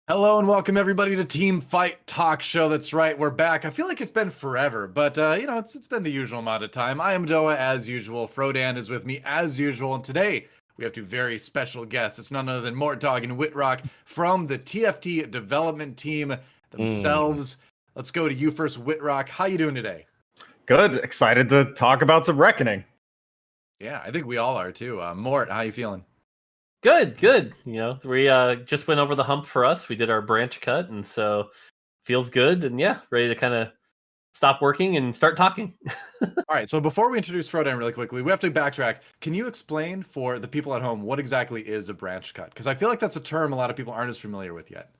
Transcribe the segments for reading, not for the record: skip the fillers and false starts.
Hello and welcome everybody to Teamfight Talkshow. That's right, we're back. I feel like it's been forever, but it's been the usual amount of time. I am DoA as usual. Frodan is with me as usual, and today we have two very special guests. It's none other than Mortdog and Wittrock from the TFT development team themselves. Let's go to you first, Wittrock. How you doing today? Good. Excited to talk about some Reckoning. Yeah, I think we all are too. Mort, how you feeling? Good. We just went over the hump for us. We did our branch cut, and so feels good. And yeah, ready to kind of stop working and start talking. All right. So before we introduce Frodan really quickly, we have to backtrack. Can you explain for the people at home what exactly is a branch cut? Because I feel like that's a term a lot of people aren't as familiar with yet.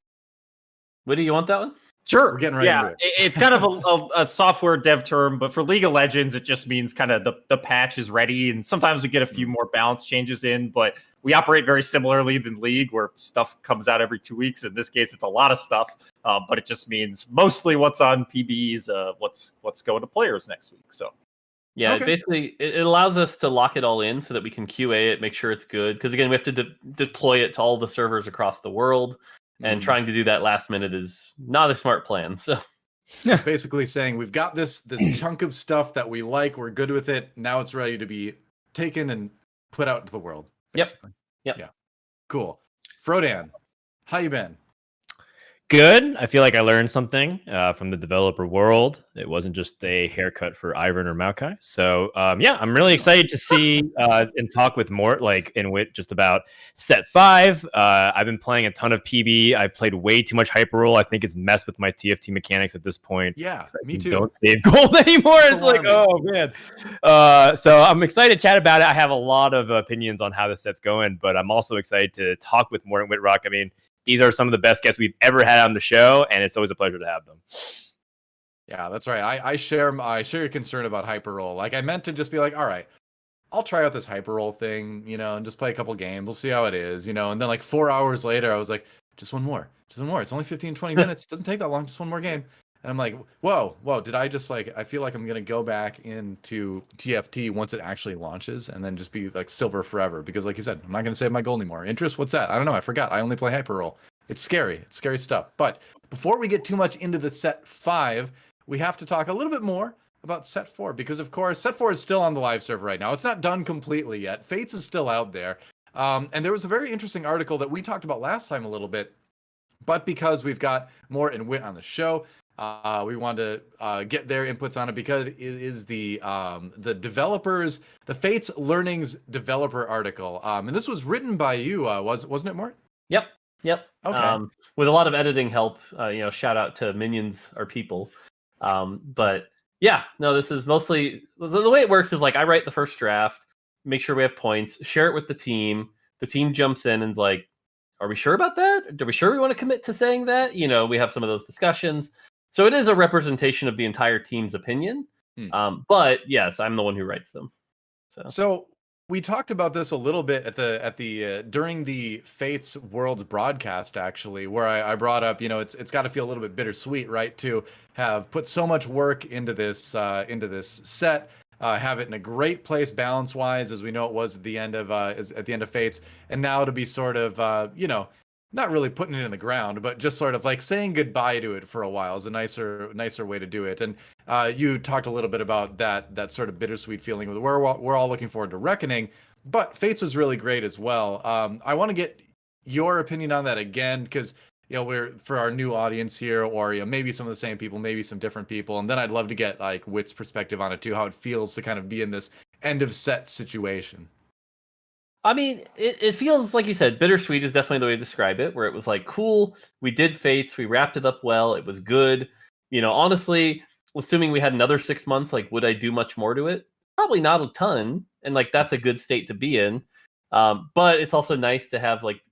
What do you want that one? Sure. We're getting right into it. It's kind of a software dev term, but for League of Legends, it just means kind of the patch is ready. And sometimes we get a few more balance changes in, but we operate very similarly than League, where stuff comes out every 2 weeks. In this case, it's a lot of stuff, but it just means mostly what's on PBs, what's going to players next week. So yeah, okay. Basically, it allows us to lock it all in so that we can QA it, make sure it's good. Because again, we have to deploy it to all the servers across the world. And trying to do that last minute is not a smart plan. So basically saying we've got this chunk of stuff that we like, we're good with it. Now it's ready to be taken and put out into the world. Basically. Yep. Yeah. Cool. Frodan, how you been? Good. I feel like I learned something from the developer world. It wasn't just a haircut for Ivan or Maokai. So yeah, I'm really excited to see and talk with Mort, like in Wit, just about set 5. I've been playing a ton of PB. I played way too much hyper roll. I think it's messed with my TFT mechanics at this point. Yeah, me too. Don't save gold anymore. It's like, oh man. So I'm excited to chat about it. I have a lot of opinions on how this set's going, but I'm also excited to talk with Mort and Wittrock. I mean, these are some of the best guests we've ever had on the show, and it's always a pleasure to have them. Yeah, that's right. I share your concern about hyper roll. Like, I meant to just be like, all right, I'll try out this hyper roll thing, and just play a couple games. We'll see how it is, And then like 4 hours later, I was like, just one more. It's only 15, 20 minutes. It doesn't take that long. Just one more game. And I'm like, whoa, did I just I feel like I'm going to go back into TFT once it actually launches and then just be like silver forever. Because like you said, I'm not going to save my gold anymore. Interest? What's that? I don't know. I forgot. I only play hyper roll. It's scary. It's scary stuff. But before we get too much into the set 5, we have to talk a little bit more about set 4. Because of course, set 4 is still on the live server right now. It's not done completely yet. Fates is still out there. And there was a very interesting article that we talked about last time a little bit. But because we've got Mort and Wit on the show, we wanted to get their inputs on it because it is the developers, the Fates Learnings developer article. And this was written by you, wasn't it, Mort? Yep. Okay. With a lot of editing help, shout out to Minions, our people. But yeah, no, this is mostly the way it works is like I write the first draft, make sure we have points, share it with the team. The team jumps in and's like, are we sure about that? Are we sure we want to commit to saying that? We have some of those discussions. So it is a representation of the entire team's opinion. But yes, I'm the one who writes them. So we talked about this a little bit at the during the Fates Worlds broadcast, actually, where I brought up, it's got to feel a little bit bittersweet, right, to have put so much work into this set, have it in a great place balance wise, as we know it was at the end of Fates, and now to be sort of not really putting it in the ground, but just sort of like saying goodbye to it for a while is a nicer way to do it. And you talked a little bit about that sort of bittersweet feeling. We're all looking forward to Reckoning, but Fates was really great as well. I want to get your opinion on that again, because we're for our new audience here, or maybe some of the same people, maybe some different people, and then I'd love to get like Wit's perspective on it too, how it feels to kind of be in this end of set situation. I mean, it feels like you said, bittersweet is definitely the way to describe it, where it was like, cool, we did Fates, we wrapped it up well, it was good. Honestly, assuming we had another 6 months, like, would I do much more to it? Probably not a ton. And like, that's a good state to be in. But it's also nice to have like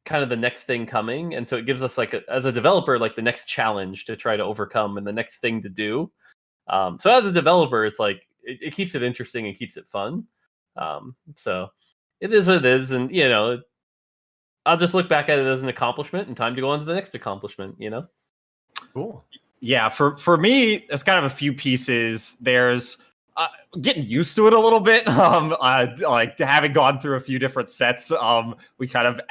kind of the next thing coming. And so it gives us like, as a developer, like the next challenge to try to overcome and the next thing to do. So as a developer, it's like, it keeps it interesting and keeps it fun. So it is what it is, and I'll just look back at it as an accomplishment and time to go on to the next accomplishment. Cool. Yeah, for me, it's kind of a few pieces. There's getting used to it a little bit. Like having gone through a few different sets, we kind of,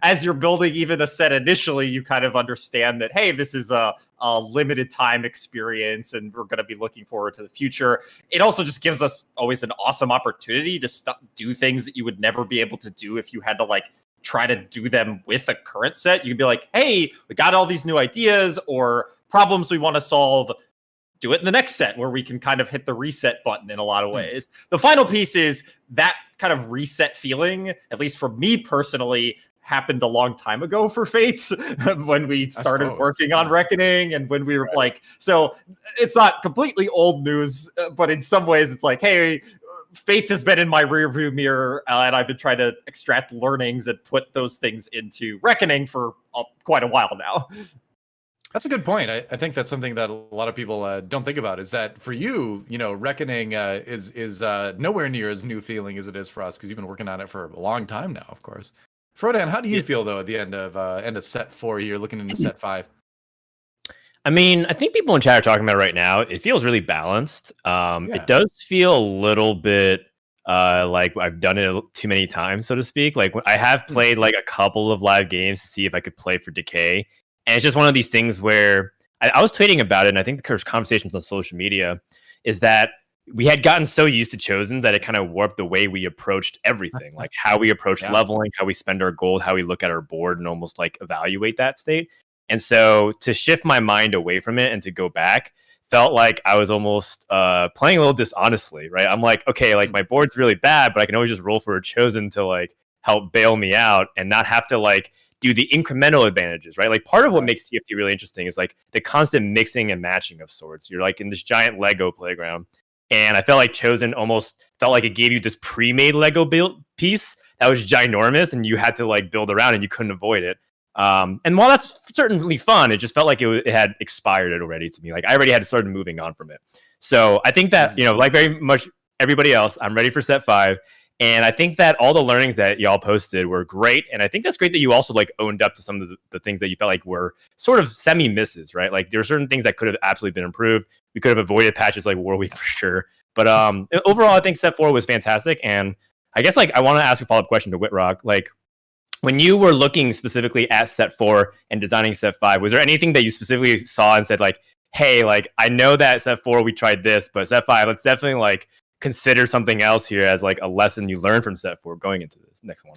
as you're building even a set initially, you kind of understand that, hey, this is a limited time experience, and we're going to be looking forward to the future. It also just gives us always an awesome opportunity to do things that you would never be able to do if you had to like try to do them with a current set. You can be like, hey, we got all these new ideas or problems we want to solve. Do it in the next set where we can kind of hit the reset button in a lot of ways. The final piece is that kind of reset feeling, at least for me personally, happened a long time ago for Fates when we started working on Reckoning, and when we were like, so it's not completely old news, but in some ways it's like, hey, Fates has been in my rearview mirror, and I've been trying to extract learnings and put those things into Reckoning for quite a while now. That's a good point. I think that's something that a lot of people don't think about, is that for you, Reckoning is nowhere near as new feeling as it is for us, because you've been working on it for a long time now, of course. Frodan, how do you feel though at the end of set 4 here, looking into set 5? I mean, I think people in chat are talking about it right now. It feels really balanced. It does feel a little bit like I've done it too many times, so to speak. Like I have played like a couple of live games to see if I could play for Decay. And it's just one of these things where I was tweeting about it, and I think there's conversations on social media, is that we had gotten so used to Chosen that it kind of warped the way we approached everything, like how we approach leveling, how we spend our gold, how we look at our board and almost like evaluate that state. And so to shift my mind away from it and to go back felt like I was almost playing a little dishonestly, right? I'm like, okay, like my board's really bad, but I can always just roll for a chosen to like help bail me out and not have to like do the incremental advantages, right? Like part of what makes TFT really interesting is like the constant mixing and matching of sorts. You're like in this giant Lego playground. And I felt like Chosen almost felt like it gave you this pre-made Lego build piece that was ginormous and you had to like build around and you couldn't avoid it. And while that's certainly fun, it just felt like it had expired already to me. Like I already had started moving on from it. So I think that, you know, like very much everybody else, I'm ready for set 5. And I think that all the learnings that y'all posted were great. And I think that's great that you also like owned up to some of the things that you felt like were sort of semi-misses, right? Like there are certain things that could have absolutely been improved. We could have avoided patches like War Week for sure. But overall, I think set 4 was fantastic. And I guess like I want to ask a follow-up question to Wittrock. Like when you were looking specifically at set 4 and designing set 5, was there anything that you specifically saw and said like, hey, like I know that set 4 we tried this, but set 5, let's definitely like consider something else here as like a lesson you learned from set 4 going into this next one?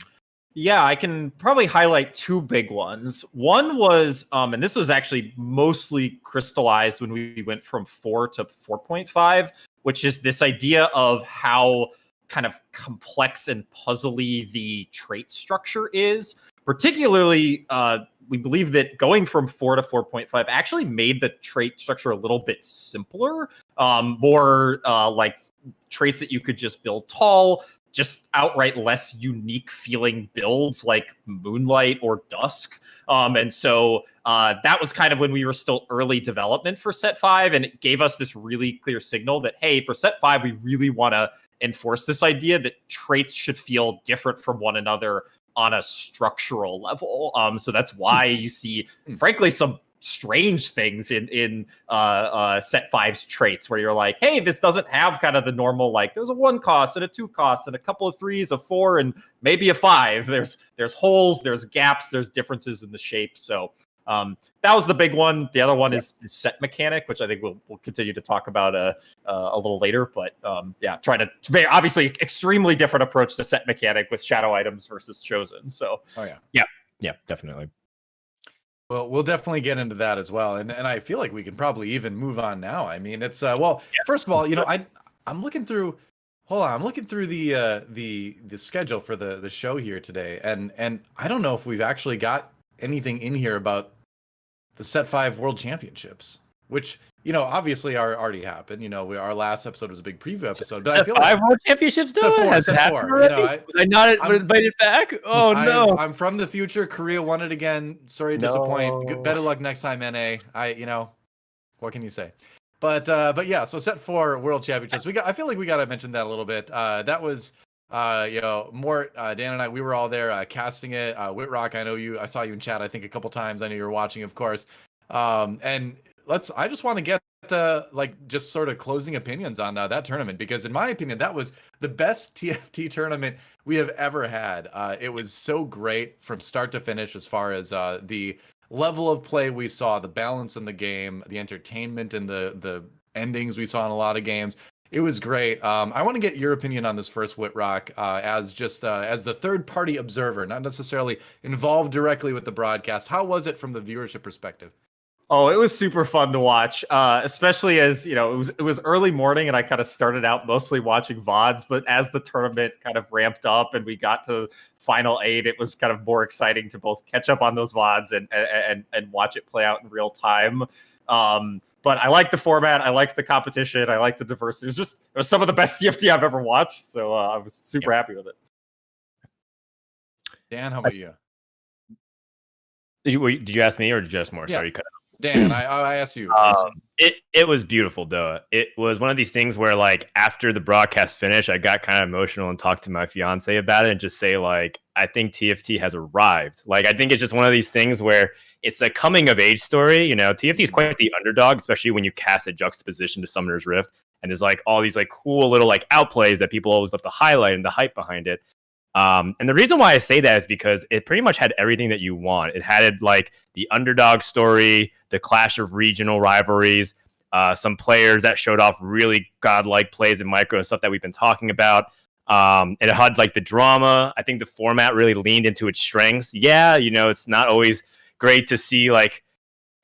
Yeah, I can probably highlight 2 big ones. One was, and this was actually mostly crystallized when we went from 4 to 4.5, which is this idea of how kind of complex and puzzly the trait structure is. Particularly, we believe that going from 4 to 4.5 actually made the trait structure a little bit simpler, more like traits that you could just build tall, just outright less unique feeling builds like Moonlight or Dusk. And so that was kind of when we were still early development for set 5. And it gave us this really clear signal that, hey, for set 5, we really want to enforce this idea that traits should feel different from one another on a structural level. So that's why you see, frankly, some strange things in set 5's traits where you're like, hey, this doesn't have kind of the normal, like there's a 1 cost and a 2 cost and a couple of 3s, a 4, and maybe a 5. There's holes, there's gaps, there's differences in the shape. So that was the big one. The other one is the set mechanic, which I think we'll continue to talk about a little later. But trying to very obviously extremely different approach to set mechanic with shadow items versus chosen. So yeah, definitely. Well, we'll definitely get into that as well, and I feel like we can probably even move on now. I mean, it's first of all, you know, I'm looking through. Hold on, I'm looking through the schedule for the show here today, and I don't know if we've actually got anything in here about the set 5 World Championships, which, you know, obviously already happened. You know, our last episode was a big preview episode, but I feel like World Championships has it happened already? You know, I not invited back. Oh no, I'm from the future. Korea won it again. Sorry to disappoint. Better luck next time, NA. You know, what can you say? But yeah. So set 4 World Championships. I feel like we got to mention that a little bit. That was. You know, Mort, Dan and I, we were all there casting it. Wittrock, I saw you in chat, I think a couple times. I know you were watching, of course. And I just want to get like just sort of closing opinions on that tournament, because in my opinion, that was the best TFT tournament we have ever had. It was so great from start to finish as far as the level of play we saw, the balance in the game, the entertainment and the endings we saw in a lot of games. It was great. I want to get your opinion on this first, Wittrock, as the third-party observer, not necessarily involved directly with the broadcast. How was it from the viewership perspective? Oh, it was super fun to watch, especially as, you know, it was early morning and I kind of started out mostly watching VODs, but as the tournament kind of ramped up and we got to Final 8, it was kind of more exciting to both catch up on those VODs and watch it play out in real time. But I like the format. I like the competition. I like the diversity. It was some of the best TFT I've ever watched. So I was super happy with it. Dan, how about you? Did you ask me or did you ask more? Yeah. Sorry, you cut out. Dan, I asked you. It was beautiful, DoA. It was one of these things where, like, after the broadcast finished, I got kind of emotional and talked to my fiance about it and just say, like, I think TFT has arrived. Like, I think it's just one of these things where it's a coming of age story. You know, TFT is quite the underdog, especially when you cast a juxtaposition to Summoner's Rift. And there's like all these like cool little like outplays that people always love to highlight and the hype behind it. And the reason why I say that is because it pretty much had everything that you want. It had like the underdog story, the clash of regional rivalries, some players that showed off really godlike plays in micro and stuff that we've been talking about. It had like the drama. I think the format really leaned into its strengths. Yeah, you know, it's not always great to see like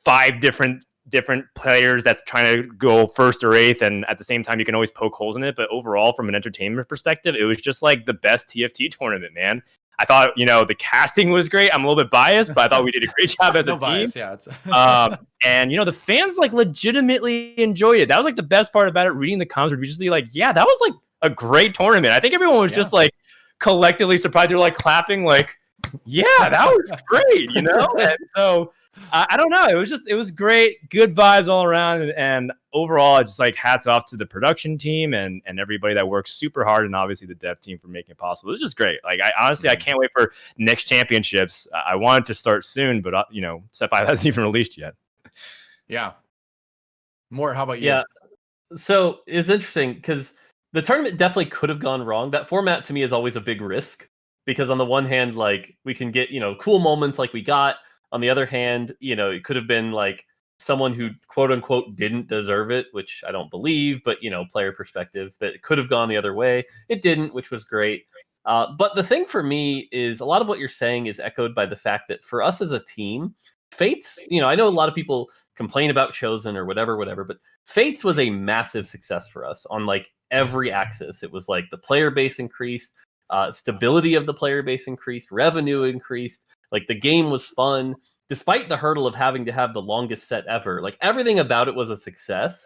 5 different players that's trying to go first or eighth, and at the same time you can always poke holes in it. But overall, from an entertainment perspective, it was just like the best TFT tournament, man. I thought, the casting was great. I'm a little bit biased, but I thought we did a great job as a team. Bias, yeah. And the fans like legitimately enjoyed it. That was like the best part about it. Reading the comments would just be like, yeah, that was like a great tournament. I think everyone was just like collectively surprised. They were like clapping, like, yeah, that was great, And so I don't know. It was great. Good vibes all around. And overall, just like hats off to the production team and everybody that works super hard. And obviously the dev team for making it possible. It was just great. Like, I can't wait for next championships. I want it to start soon, but Set 5 hasn't even released yet. Yeah. Mort, how about you? Yeah. So it's interesting because the tournament definitely could have gone wrong. That format to me is always a big risk because on the one hand, like we can get, cool moments like we got. On the other hand, it could have been like someone who quote unquote didn't deserve it, which I don't believe, but player perspective, that it could have gone the other way. It didn't, which was great. But the thing for me is a lot of what you're saying is echoed by the fact that for us as a team, Fates, I know a lot of people complain about Chosen or whatever, but Fates was a massive success for us on like every axis. It was like the player base increased, stability of the player base increased, revenue increased. Like the game was fun, despite the hurdle of having to have the longest set ever. Like everything about it was a success.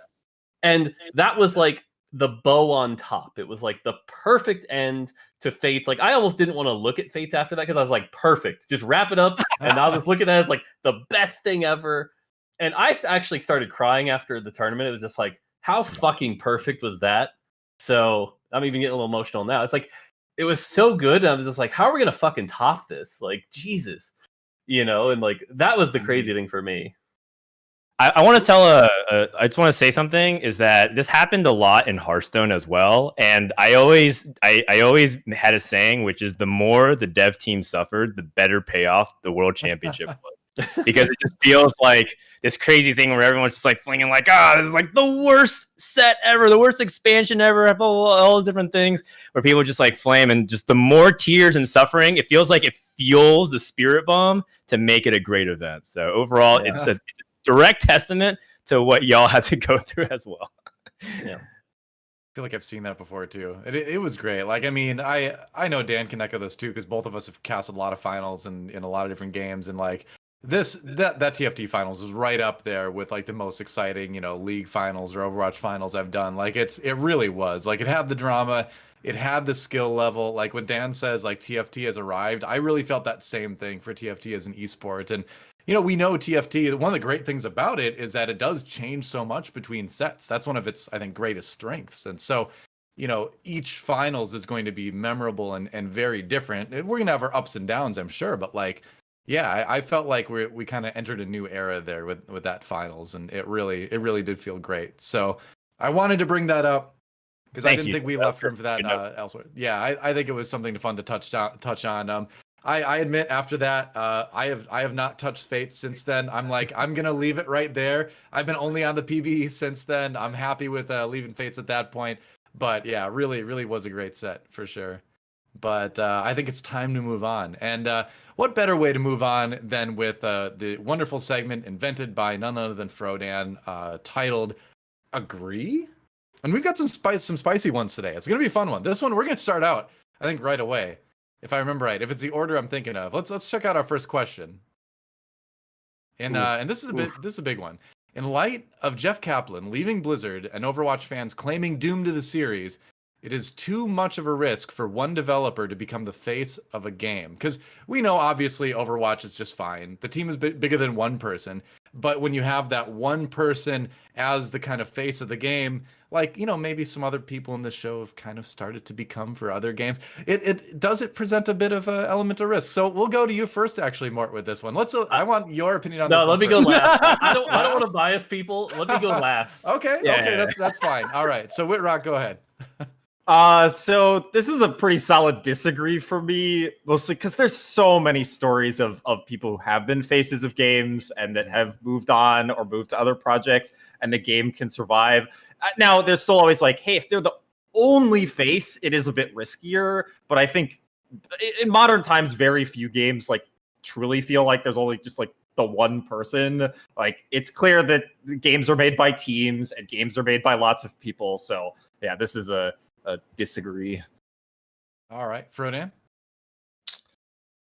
And that was like the bow on top. It was like the perfect end to Fates. Like I almost didn't want to look at Fates after that because I was like, perfect. Just wrap it up. And I was just looking at it as like the best thing ever. And I actually started crying after the tournament. It was just like, how fucking perfect was that? So I'm even getting a little emotional now. It's like, it was so good. And I was just like, how are we going to fucking top this? Like, Jesus, and like, that was the crazy thing for me. I want to tell I just want to say something is that this happened a lot in Hearthstone as well. And I always had a saying, which is the more the dev team suffered, the better payoff the world championship was. Because it just feels like this crazy thing where everyone's just like flinging like, this is like the worst set ever, the worst expansion ever, all those different things where people just like flame, and just the more tears and suffering, it feels like it fuels the spirit bomb to make it a great event. So overall, it's a direct testament to what y'all had to go through as well. Yeah. I feel like I've seen that before too. It was great. Like, I mean, I know Dan can echo this too, because both of us have casted a lot of finals and in a lot of different games, and like that TFT finals is right up there with like the most exciting, league finals or Overwatch finals I've done. Like it really was. Like it had the drama, it had the skill level. Like when Dan says like TFT has arrived, I really felt that same thing for TFT as an esport. And we know TFT, one of the great things about it is that it does change so much between sets. That's one of its, I think, greatest strengths. And so, each finals is going to be memorable and very different. We're going to have our ups and downs, I'm sure. But like, yeah, I felt like we kind of entered a new era there with that finals. And it really did feel great. So I wanted to bring that up because I didn't think we left room for that elsewhere. Yeah, I think it was something fun to touch on. I admit after that, I have not touched Fate since then. I'm like, I'm going to leave it right there. I've been only on the PvE since then. I'm happy with leaving Fates at that point. But yeah, really was a great set for sure. But I think it's time to move on. And what better way to move on than with the wonderful segment invented by none other than Frodan, titled Agree? And we've got some spicy ones today. It's going to be a fun one. This one, we're going to start out, I think, right away. If I remember right, if it's the order I'm thinking of, let's check out our first question. And this is a big one. In light of Jeff Kaplan leaving Blizzard and Overwatch fans claiming doom to the series, it is too much of a risk for one developer to become the face of a game. Because we know, obviously, Overwatch is just fine. The team is bigger than one person. But when you have that one person as the kind of face of the game, like, maybe some other people in the show have kind of started to become for other games. It does present a bit of an element of risk. So we'll go to you first, actually, Mort, with this one. I want your opinion on this. No, let me go last. I don't want to bias people. Let me go last. Okay, that's fine. All right. So Wittrock, go ahead. So this is a pretty solid disagree for me, mostly because there's so many stories of people who have been faces of games and that have moved on or moved to other projects, and the game can survive. Now, there's still always like, hey, if they're the only face, it is a bit riskier. But I think in modern times, very few games like truly feel like there's only just like the one person. Like, it's clear that games are made by teams and games are made by lots of people. So yeah, this is a disagree. All right, Frodan.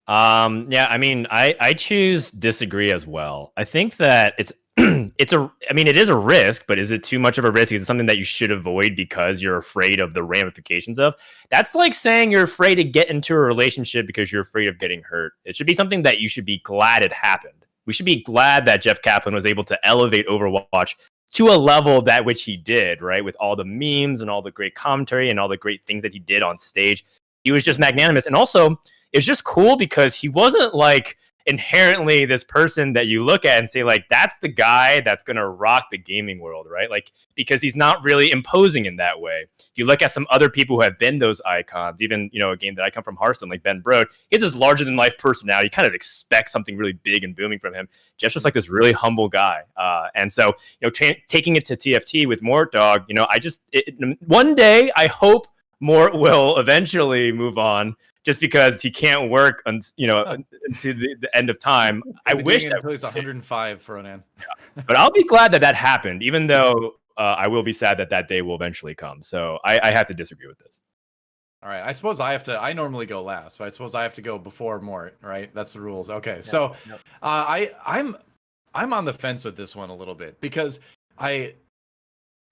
Yeah, I mean, I choose disagree as well. I think that it's it is a risk, but is it too much of a risk? Is it something that you should avoid because you're afraid of the ramifications of? That's like saying you're afraid to get into a relationship because you're afraid of getting hurt. It should be something that you should be glad it happened. We should be glad that Jeff Kaplan was able to elevate Overwatch to a level that which he did, right? With all the memes and all the great commentary and all the great things that he did on stage. He was just magnanimous. And also, it's just cool because he wasn't like inherently this person that you look at and say, like, that's the guy that's going to rock the gaming world, right? Like, because he's not really imposing in that way. If you look at some other people who have been those icons, even, a game that I come from, Hearthstone, like Ben Brode, he has this larger than life personality. You kind of expect something really big and booming from him. Jeff's just like this really humble guy. And so, taking it to TFT with Mortdog, one day I hope Mort will eventually move on, just because he can't work, until the end of time. I wish that until he's 105, Frodan. Yeah. But I'll be glad that happened, even though I will be sad that day will eventually come. So I have to disagree with this. All right, I suppose I normally go last, but I suppose I have to go before Mort, right? That's the rules. Okay, so I'm on the fence with this one a little bit because I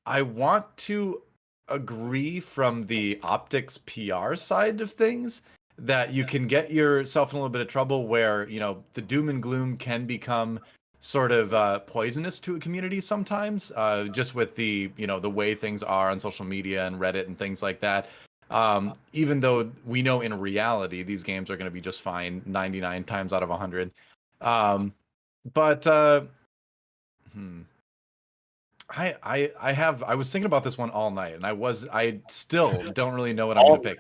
want to agree from the optics PR side of things that you can get yourself in a little bit of trouble where, the doom and gloom can become sort of poisonous to a community sometimes, just with the, the way things are on social media and Reddit and things like that. Even though we know in reality, these games are going to be just fine 99 times out of 100. I was thinking about this one all night, and I still don't really know what I'm going to pick.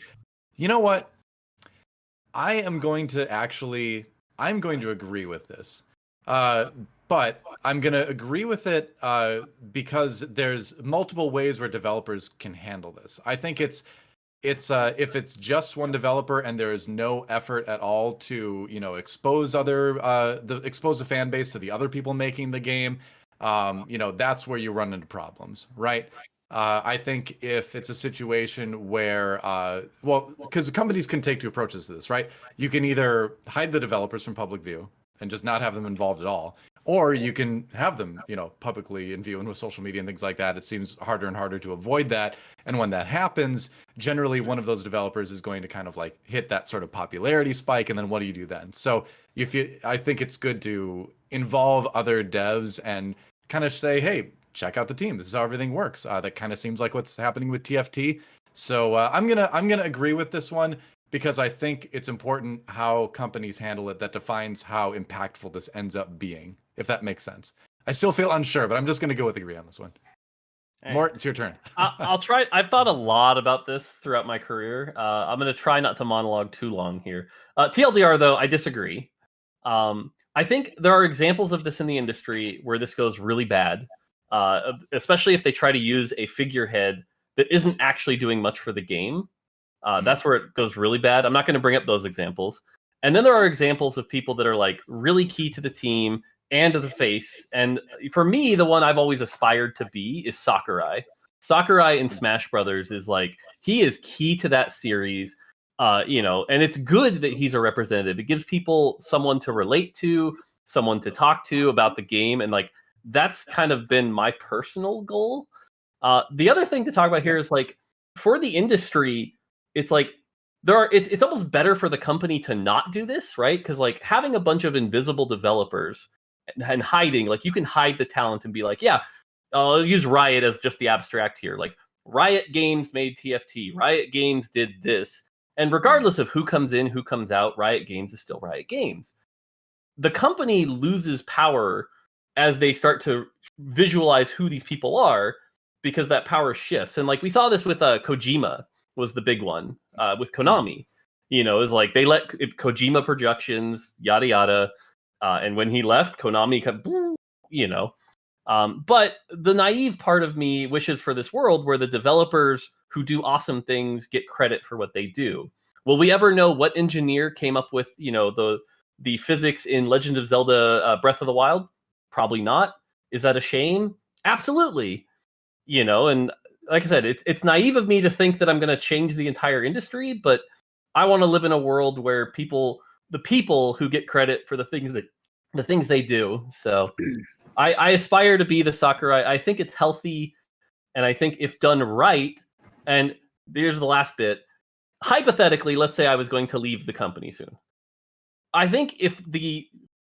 You know what? I'm going to agree with this. But I'm going to agree with it because there's multiple ways where developers can handle this. I think it's if it's just one developer and there is no effort at all to, expose expose the fan base to the other people making the game, that's where you run into problems, right? I think if it's a situation where, because companies can take two approaches to this, right? You can either hide the developers from public view and just not have them involved at all, or you can have them, publicly in view, and with social media and things like that, it seems harder and harder to avoid that. And when that happens, generally one of those developers is going to kind of like hit that sort of popularity spike, and then what do you do then? So I think it's good to involve other devs and kind of say, hey, check out the team. This is how everything works. That kind of seems like what's happening with TFT. So I'm gonna agree with this one because I think it's important how companies handle it that defines how impactful this ends up being, if that makes sense. I still feel unsure, but I'm just gonna go with agree on this one. Hey. Mort, it's your turn. I'll try. I've thought a lot about this throughout my career. I'm gonna try not to monologue too long here. TLDR though, I disagree. I think there are examples of this in the industry where this goes really bad. Especially if they try to use a figurehead that isn't actually doing much for the game. That's where it goes really bad. I'm not going to bring up those examples. And then there are examples of people that are like really key to the team and to the face. And for me, the one I've always aspired to be is Sakurai. Sakurai in Smash Brothers is like, he is key to that series. And it's good that he's a representative. It gives people someone to relate to, someone to talk to about the game, and like, that's kind of been my personal goal. The other thing to talk about here is like, for the industry, it's like it's almost better for the company to not do this, right? Because like having a bunch of invisible developers and hiding, like you can hide the talent and be like, yeah, I'll use Riot as just the abstract here. Like Riot Games made TFT, Riot Games did this. And regardless of who comes in, who comes out, Riot Games is still Riot Games. The company loses power as they start to visualize who these people are, because that power shifts. And like we saw this with Kojima was the big one with Konami. Is like they let Kojima Productions, yada yada, and when he left, Konami but the naive part of me wishes for this world where the developers who do awesome things get credit for what they do. Will we ever know what engineer came up with the the physics in Legend of Zelda Breath of the Wild? Probably not. Is that a shame? Absolutely. And like I said, it's naive of me to think that I'm going to change the entire industry, but I want to live in a world where the people who get credit for the things they do. So I aspire to be the Sakurai. I think it's healthy, and I think if done right, and here's the last bit. Hypothetically, let's say I was going to leave the company soon. I think if the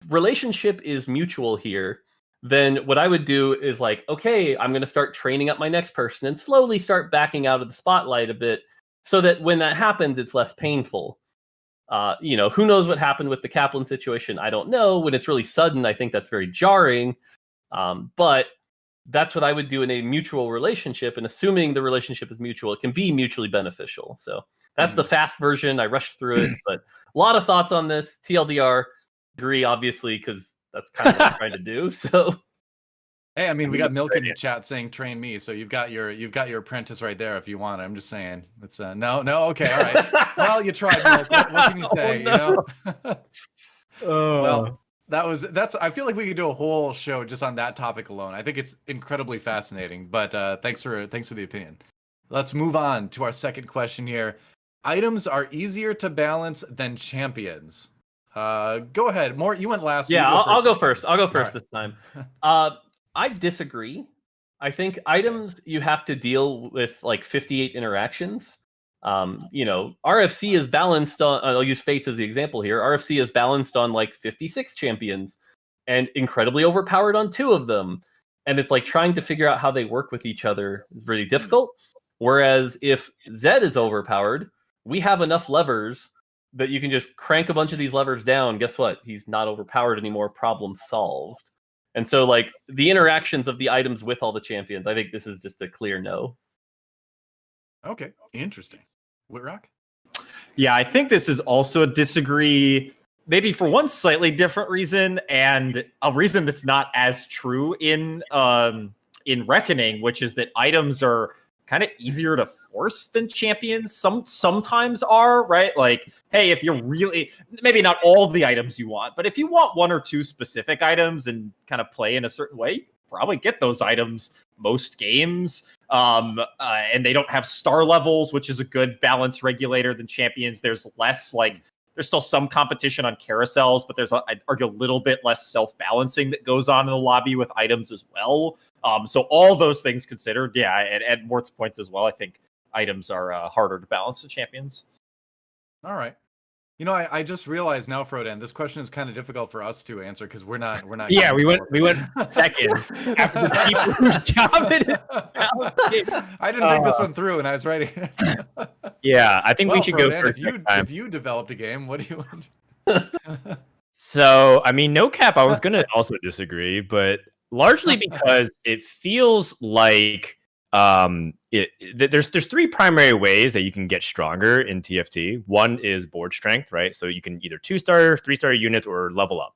relationship is mutual here, then what I would do is like, okay, I'm going to start training up my next person and slowly start backing out of the spotlight a bit so that when that happens, it's less painful. Who knows what happened with the Kaplan situation? I don't know. When it's really sudden, I think that's very jarring. But that's what I would do in a mutual relationship. And assuming the relationship is mutual, it can be mutually beneficial. So that's the fast version. I rushed through it, but a lot of thoughts on this. TLDR, agree, obviously, because that's kind of what I'm trying to do. So, hey, I mean, we got Milk in the chat saying "train me," so you've got your apprentice right there if you want. I'm just saying, it's no, okay, all right. Well, you tried, Milk. What can you say? No. Well, that's. I feel like we could do a whole show just on that topic alone. I think it's incredibly fascinating. But thanks for the opinion. Let's move on to our second question here. Items are easier to balance than champions. Go ahead, Mort. You went last. Yeah, I'll go first. I'll go Right. first this time. I disagree. I think items you have to deal with like 58 interactions. RFC is balanced on. I'll use Fates as the example here. RFC is balanced on like 56 champions and incredibly overpowered on 2 of them. And it's like trying to figure out how they work with each other is really difficult. Whereas if Zed is overpowered, we have enough levers that you can just crank a bunch of these levers down. Guess what? He's not overpowered anymore. Problem solved. And so, like, the interactions of the items with all the champions, I think this is just a clear no. Okay, interesting. Wittrock? Yeah, I think this is also a disagree, maybe for one slightly different reason, and a reason that's not as true in Reckoning, which is that items are kind of easier to force than champions sometimes are, right? Like, hey, if you're really, maybe not all the items you want, but if you want 1 or 2 specific items and kind of play in a certain way, you probably get those items most games. And they don't have star levels, which is a good balance regulator than champions. There's less there's still some competition on carousels, but there's, I'd argue, a little bit less self-balancing that goes on in the lobby with items as well. So all those things considered, yeah, and Mort's points as well, I think items are harder to balance than champions. All right. I just realized now, Frodan, this question is kind of difficult for us to answer because we're not. Yeah, we went second after the people whose job it is. I didn't think this one through, and I was writing. Yeah, I think we should Frodan, go first. if you developed a game, what do you want? So, I mean, no cap. I was gonna also disagree, but largely because it feels like there's 3 primary ways that you can get stronger in TFT. One is board strength, right? So you can either 2-star, 3-star units or level up.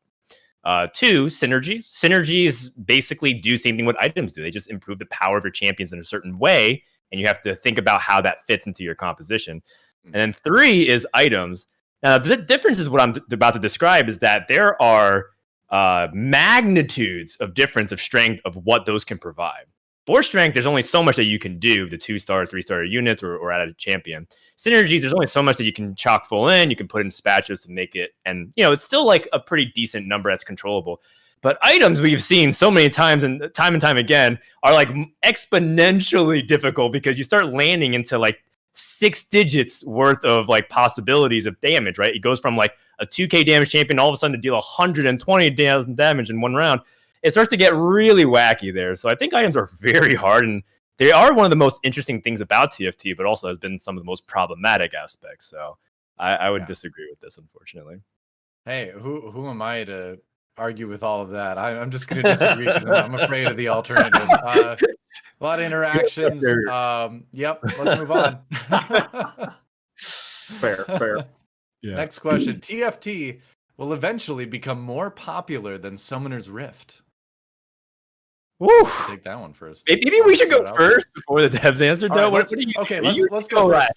2, synergies. Synergies basically do the same thing what items do. They just improve the power of your champions in a certain way, and you have to think about how that fits into your composition. And then 3 is items. Now, the difference is what I'm about to describe is that there are magnitudes of difference of strength of what those can provide. Board strength, there's only so much that you can do, the 2-star, 3-star units or add a champion. Synergies, there's only so much that you can chock full in, you can put in spatches to make it, and it's still like a pretty decent number that's controllable. But items we've seen so many times and time again are like exponentially difficult because you start landing into like 6 digits worth of like possibilities of damage, right? It goes from like a 2k damage champion all of a sudden to deal 120,000 damage in one round. It starts to get really wacky there. So I think items are very hard, and they are one of the most interesting things about TFT, but also has been some of the most problematic aspects. So I would disagree with this, unfortunately. Hey, who am I to argue with all of that? I'm just going to disagree because I'm afraid of the alternative. A lot of interactions. Yep, let's move on. Fair. Yeah. Next question. TFT will eventually become more popular than Summoner's Rift. Woo. Take that one first. Maybe we should go first before the devs answer. Right, What do you? Okay, let's go first.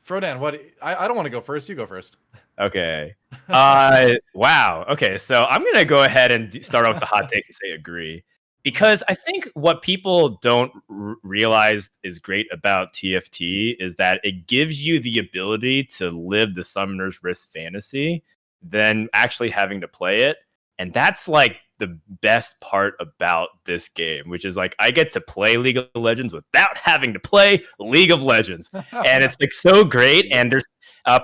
Frodan, what? I don't want to go first. You go first. Okay. Wow. Okay. So I'm going to go ahead and start off with the hot takes and say agree. Because I think what people don't realize is great about TFT is that it gives you the ability to live the Summoner's Rift fantasy than actually having to play it. And that's like the best part about this game, which is like I get to play League of Legends without having to play League of Legends. And it's like so great. And there's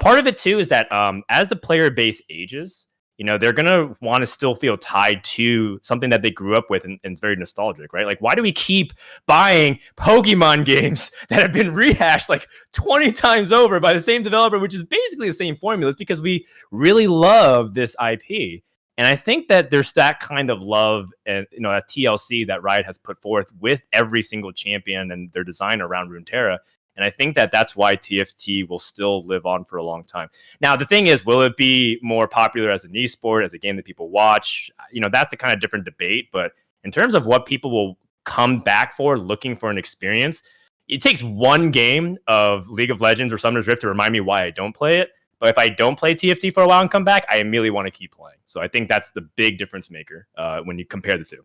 part of it too is that as the player base ages, you know, they're going to want to still feel tied to something that they grew up with and it's very nostalgic, right? Like, why do we keep buying Pokemon games that have been rehashed like 20 times over by the same developer, which is basically the same formula? It's because we really love this IP. And I think that there's that kind of love and, you know, a TLC that Riot has put forth with every single champion and their design around Runeterra. And I think that that's why TFT will still live on for a long time. Now, the thing is, will it be more popular as an esport, as a game that people watch? You know, that's the kind of different debate. But in terms of what people will come back for, looking for an experience, it takes one game of League of Legends or Summoner's Rift to remind me why I don't play it. But if I don't play TFT for a while and come back, I immediately want to keep playing. So I think that's the big difference maker when you compare the two.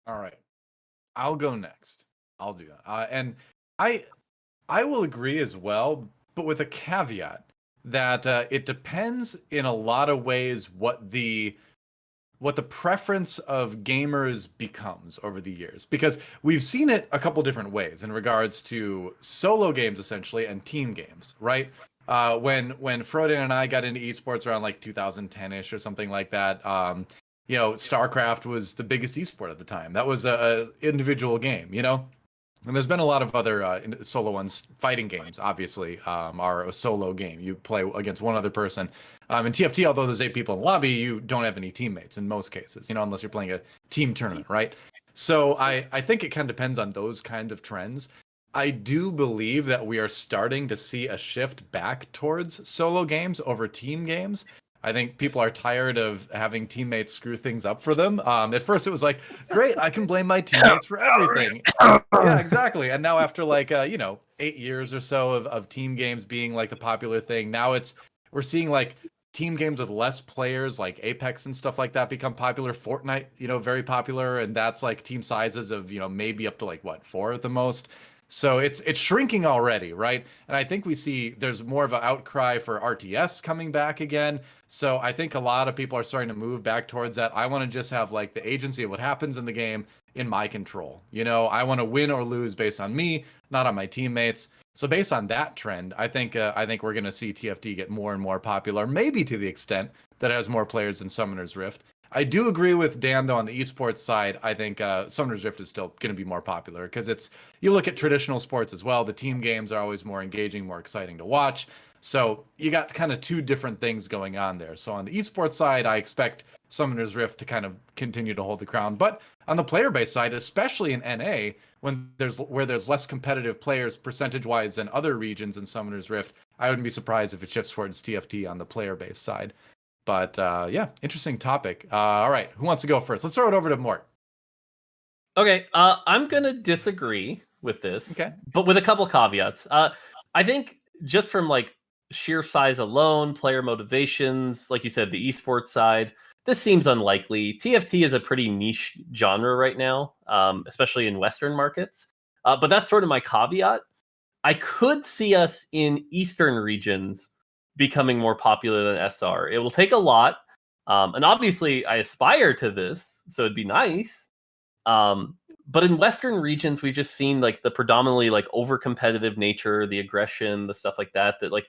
All right. I'll go next. I'll do that. And I will agree as well, but with a caveat that it depends in a lot of ways what the preference of gamers becomes over the years, because we've seen it a couple different ways in regards to solo games essentially and team games, right? When Frodan and I got into esports around like 2010-ish or something like that, you know, StarCraft was the biggest esport at the time. That was a individual game, you know? And there's been a lot of other solo ones. Fighting games, obviously, are a solo game. You play against one other person. In TFT, although there's 8 people in the lobby, you don't have any teammates in most cases, you know, unless you're playing a team tournament, right? So I think it kind of depends on those kinds of trends. I do believe that we are starting to see a shift back towards solo games over team games. I think people are tired of having teammates screw things up for them. At first, it was like, great, I can blame my teammates for everything. Yeah, exactly. And now after like, 8 years or so of team games being like the popular thing, now we're seeing like team games with less players like Apex and stuff like that become popular. Fortnite, you know, very popular. And that's like team sizes of, you know, maybe up to like, 4 at the most. So it's shrinking already, right? And I think we see there's more of an outcry for RTS coming back again. So I think a lot of people are starting to move back towards that. I want to just have like the agency of what happens in the game in my control. You know, I want to win or lose based on me, not on my teammates. So based on that trend, I think we're going to see TFT get more and more popular, maybe to the extent that it has more players than Summoner's Rift. I do agree with Dan, though, on the esports side. I think Summoner's Rift is still going to be more popular because you look at traditional sports as well. The team games are always more engaging, more exciting to watch. So you got kind of 2 different things going on there. So on the esports side, I expect Summoner's Rift to kind of continue to hold the crown. But on the player base side, especially in NA, where there's less competitive players percentage-wise than other regions in Summoner's Rift, I wouldn't be surprised if it shifts towards TFT on the player base side. But yeah, interesting topic. All right, who wants to go first? Let's throw it over to Mort. Okay, I'm gonna disagree with this, Okay. but with a couple caveats. I think just from like sheer size alone, player motivations, like you said, the esports side, this seems unlikely. TFT is a pretty niche genre right now, especially in Western markets. But that's sort of my caveat. I could see us in Eastern regions becoming more popular than SR. It will take a lot. And obviously I aspire to this, so it'd be nice. But in Western regions, we've just seen like the predominantly like over competitive nature, the aggression, the stuff like that like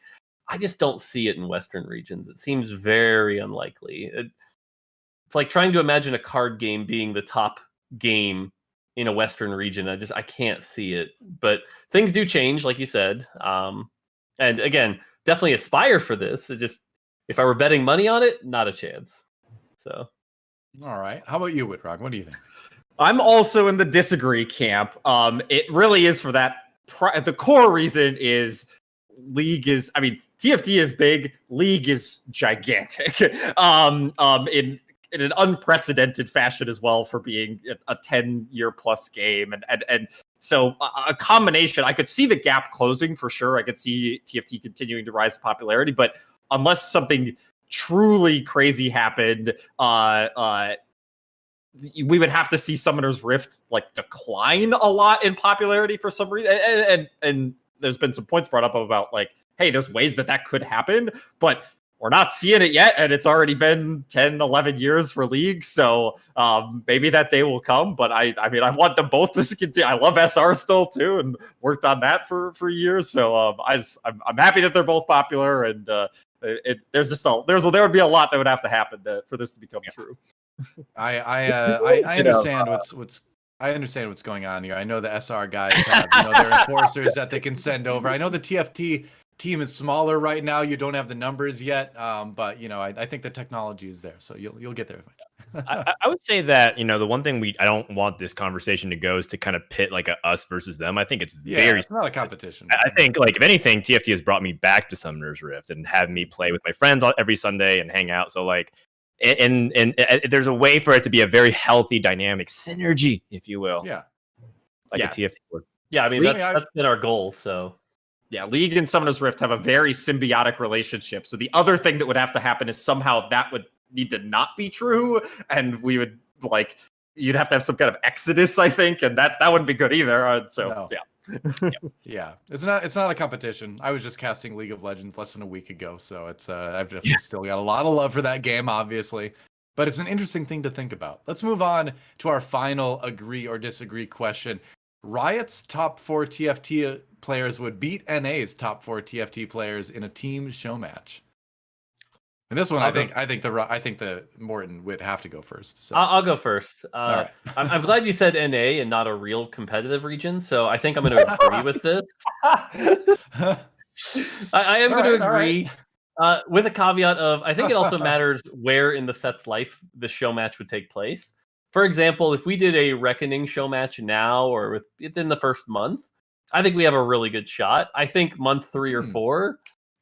I just don't see it in Western regions. It seems very unlikely. It's like trying to imagine a card game being the top game in a Western region. I can't see it. But things do change, like you said. And again, definitely aspire for this. It just, if I were betting money on it, not a chance. So, all right. How about you, Wittrock? What do you think? I'm also in the disagree camp. It really is for that. The core reason is TFT is big. League is gigantic. In an unprecedented fashion as well for being a 10-year plus game. And so a combination, I could see the gap closing for sure. I could see TFT continuing to rise in popularity, but unless something truly crazy happened, we would have to see Summoner's Rift like decline a lot in popularity for some reason. And there's been some points brought up about like, hey, there's ways that could happen, but we're not seeing it yet. And it's already been 10, 11 years for League. So maybe that day will come. But I mean, I want them both to continue. I love SR still too, and worked on that for years. So I'm happy that they're both popular. And there would be a lot that would have to happen for this to become true. I understand I understand what's going on here. I know the SR guys have their enforcers that they can send over. I know the TFT team is smaller right now. You don't have the numbers yet, but I think the technology is there, so you'll get there. I would say that the one thing I don't want this conversation to go is to kind of pit like a us versus them. I think it's it's not a competition. I think like if anything, TFT has brought me back to Summoner's Rift and have me play with my friends every Sunday and hang out. So like. And there's a way for it to be a very healthy dynamic synergy, if you will. Yeah. Like a TFT board. Yeah, I mean, that's been our goal, so. Yeah, League and Summoner's Rift have a very symbiotic relationship. So the other thing that would have to happen is somehow that would need to not be true. And we would, you'd have to have some kind of exodus, I think. And that wouldn't be good either. Yeah. Yeah, it's not a competition. I was just casting League of Legends less than a week ago, so it's I've definitely still got a lot of love for that game, obviously, but it's an interesting thing to think about. Let's move on to our final agree or disagree question. Riot's top 4 TFT players would beat NA's top 4 TFT players in a team show match. And this one, I think the Morton would have to go first. So I'll go first. Right. I'm glad you said NA and not a real competitive region. So I think I'm going to agree with this. I am going to agree with a caveat of I think it also matters where in the set's life the show match would take place. For example, if we did a Reckoning show match now or within the first month, I think we have a really good shot. I think month 3 or 4.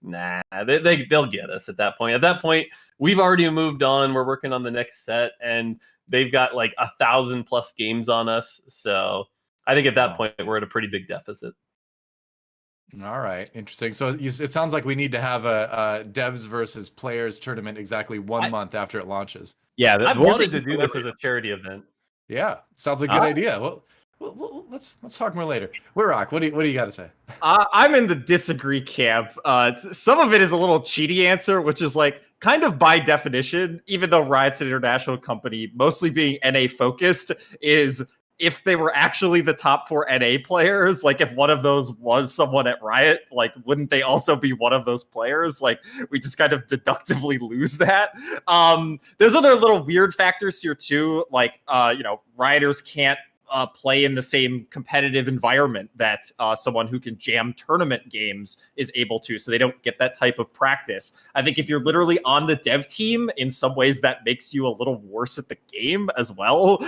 Nah, they'll get us at that point. At that point, we've already moved on. We're working on the next set, and they've got like 1,000+ games on us. So I think at that point, we're at a pretty big deficit. All right, interesting. So it sounds like we need to have a devs versus players tournament exactly 1 month after it launches. Yeah, I wanted to do this as a charity event. Yeah, sounds like a good idea. Well, let's talk more later. Wittrock, what do you got to say? I'm in the disagree camp. Some of it is a little cheaty answer, which is like kind of by definition, even though Riot's an international company, mostly being NA focused, is if they were actually the top 4 NA players, like if one of those was someone at Riot, like wouldn't they also be one of those players? Like we just kind of deductively lose that. There's other little weird factors here too, like Rioters can't play in the same competitive environment that someone who can jam tournament games is able to, so they don't get that type of practice. I think if you're literally on the dev team, in some ways that makes you a little worse at the game as well.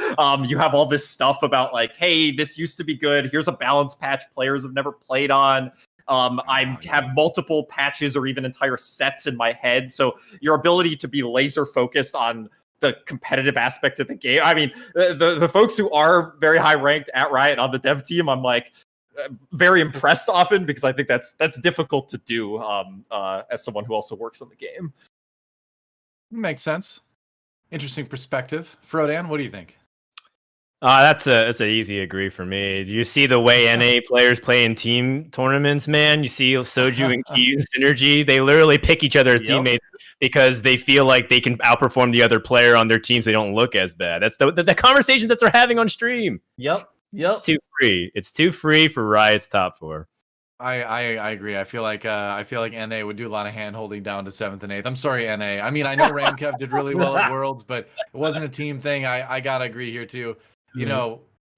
You have all this stuff about like, hey, this used to be good. Here's a balance patch players have never played on. I have multiple patches or even entire sets in my head. So your ability to be laser focused on the competitive aspect of the game. I mean, the folks who are very high ranked at Riot on the dev team, I'm like very impressed often because I think that's difficult to do as someone who also works on the game. Makes sense. Interesting perspective. Frodan, what do you think? That's an easy agree for me. Do you see the way NA players play in team tournaments, man? You see Soju and Key's synergy. They literally pick each other as teammates because they feel like they can outperform the other player on their teams. They don't look as bad. That's the conversations that they're having on stream. Yep. It's too free. It's too free for Riot's top 4. I agree. I feel like NA would do a lot of hand holding down to 7th and 8th. I'm sorry, NA. I mean, I know Ramkev did really well at Worlds, but it wasn't a team thing. I gotta agree here too.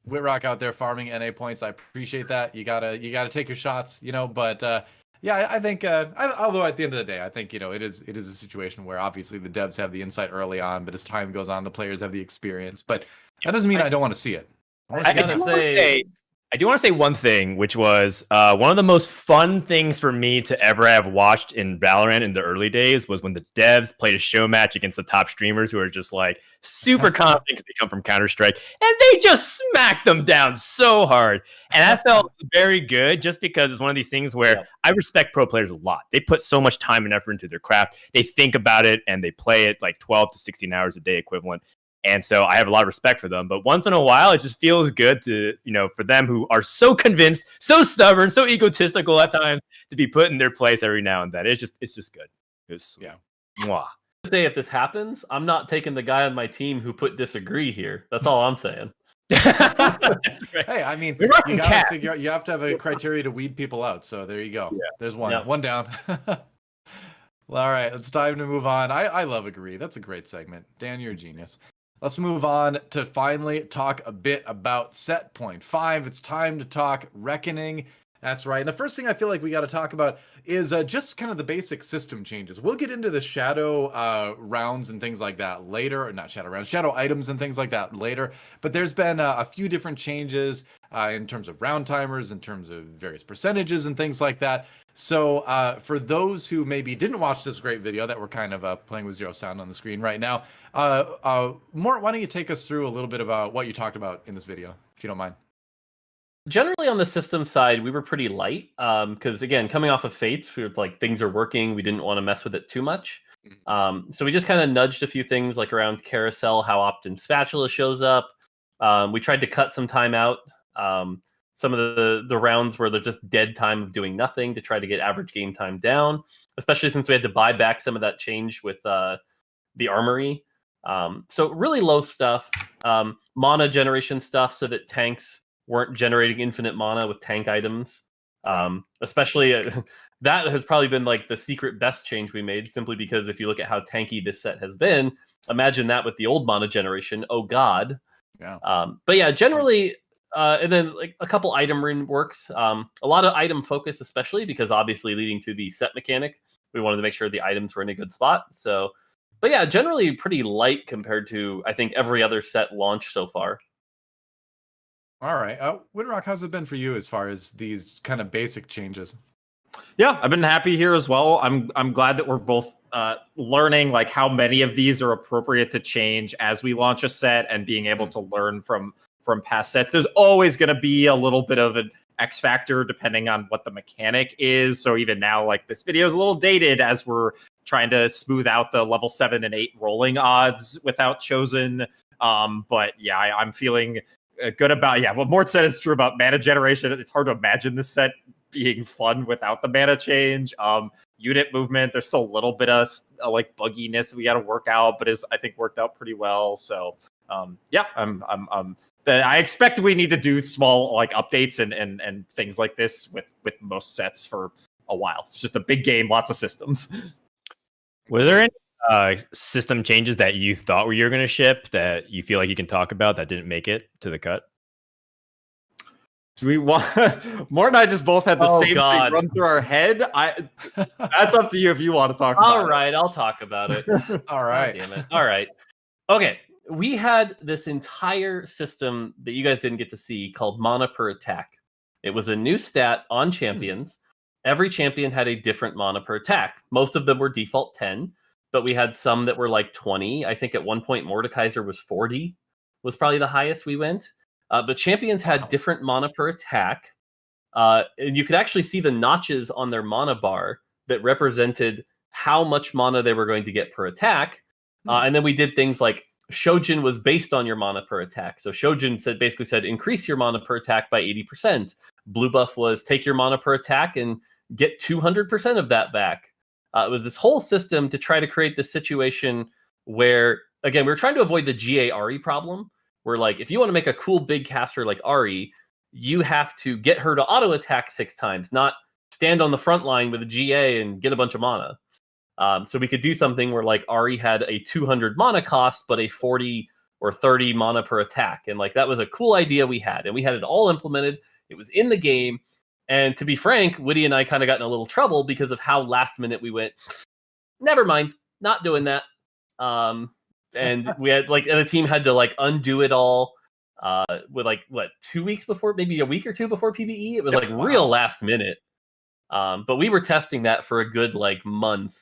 Wittrock out there farming NA points. I appreciate that. You gotta take your shots, but I think although at the end of the day, I think it is a situation where obviously the devs have the insight early on, but as time goes on, the players have the experience. But that doesn't mean I don't want to see it. I gotta say, I do want to say one thing, which was one of the most fun things for me to ever have watched in Valorant in the early days was when the devs played a show match against the top streamers who are just like super confident because they come from Counter-Strike, and they just smacked them down so hard. And that felt very good just because it's one of these things where I respect pro players a lot. They put so much time and effort into their craft. They think about it and they play it like 12 to 16 hours a day equivalent. And so I have a lot of respect for them. But once in a while, it just feels good to, for them who are so convinced, so stubborn, so egotistical at times to be put in their place every now and then. It's just good. Mwah. Say if this happens, I'm not taking the guy on my team who put disagree here. That's all I'm saying. Hey, I mean, you gotta figure out. You have to have a criteria to weed people out. So there you go. Yeah. There's one. Yeah. One down. Well, all right, it's time to move on. I love agree. That's a great segment. Dan, you're a genius. Let's move on to finally talk a bit about set point 5. It's time to talk Reckoning. That's right. And the first thing I feel like we got to talk about is just kind of the basic system changes. We'll get into the shadow rounds and things like that later. Or not shadow rounds, shadow items and things like that later. But there's been a few different changes in terms of round timers, in terms of various percentages and things like that. So for those who maybe didn't watch this great video that we're kind of playing with zero sound on the screen right now, Mort, why don't you take us through a little bit about what you talked about in this video, if you don't mind? Generally on the system side, we were pretty light because, again, coming off of Fates, we were like, things are working. We didn't want to mess with it too much. So we just kind of nudged a few things like around Carousel, how often Spatula shows up. We tried to cut some time out. Some of the rounds where they're just dead time of doing nothing to try to get average game time down, especially since we had to buy back some of that change with the armory. So really low stuff. Mana generation stuff so that tanks weren't generating infinite mana with tank items. Especially that has probably been like the secret best change we made, simply because if you look at how tanky this set has been, imagine that with the old mana generation. Oh God. Yeah. But yeah, generally, and then like a couple item reworks, a lot of item focus, especially because obviously leading to the set mechanic, we wanted to make sure the items were in a good spot. So, but yeah, generally pretty light compared to, I think, every other set launch so far. All right. Wittrock, how's it been for you as far as these kind of basic changes? Yeah, I've been happy here as well. I'm glad that we're both learning like how many of these are appropriate to change as we launch a set and being able to learn from past sets. There's always going to be a little bit of an X factor depending on what the mechanic is. So even now, like this video is a little dated as we're trying to smooth out the level 7 and 8 rolling odds without Chosen. But yeah, I'm feeling good about what Mort said is true about mana generation. It's hard to imagine this set being fun without the mana change. Unit movement, there's still a little bit of like bugginess that we got to work out, but is I think worked out pretty well. So I expect we need to do small like updates and things like this with most sets for a while. It's just a big game, lots of systems. Were there any system changes that you thought you were going to ship that you feel like you can talk about that didn't make it to the cut? Do we want Mort and I just both had the same thing run through our head? That's up to you if you want to talk about it. All right, I'll talk about it. All right. Oh, damn it. All right. Okay. We had this entire system that you guys didn't get to see called mana per attack. It was a new stat on champions. Every champion had a different mana per attack. Most of them were default 10, but we had some that were like 20. I think at one point Mordekaiser was 40, was probably the highest we went. But champions had different mana per attack. And you could actually see the notches on their mana bar that represented how much mana they were going to get per attack. And then we did things like Shojin was based on your mana per attack. So Shojin basically said, increase your mana per attack by 80%. Blue buff was take your mana per attack and get 200% of that back. It was this whole system to try to create this situation where, again, we were trying to avoid the GA Ahri problem, where like, if you want to make a cool big caster like Ahri, you have to get her to auto attack 6 times, not stand on the front line with a GA and get a bunch of mana. So we could do something where like Ahri had a 200 mana cost, but a 40 or 30 mana per attack. And like, that was a cool idea we had. And we had it all implemented. It was in the game. And to be frank, Witty and I kind of got in a little trouble because of how last minute we went, never mind, not doing that. And we had like, and the team had to like undo it all. with like what 2 weeks before, maybe a week or two before PBE. It was like real last minute. But we were testing that for a good like month.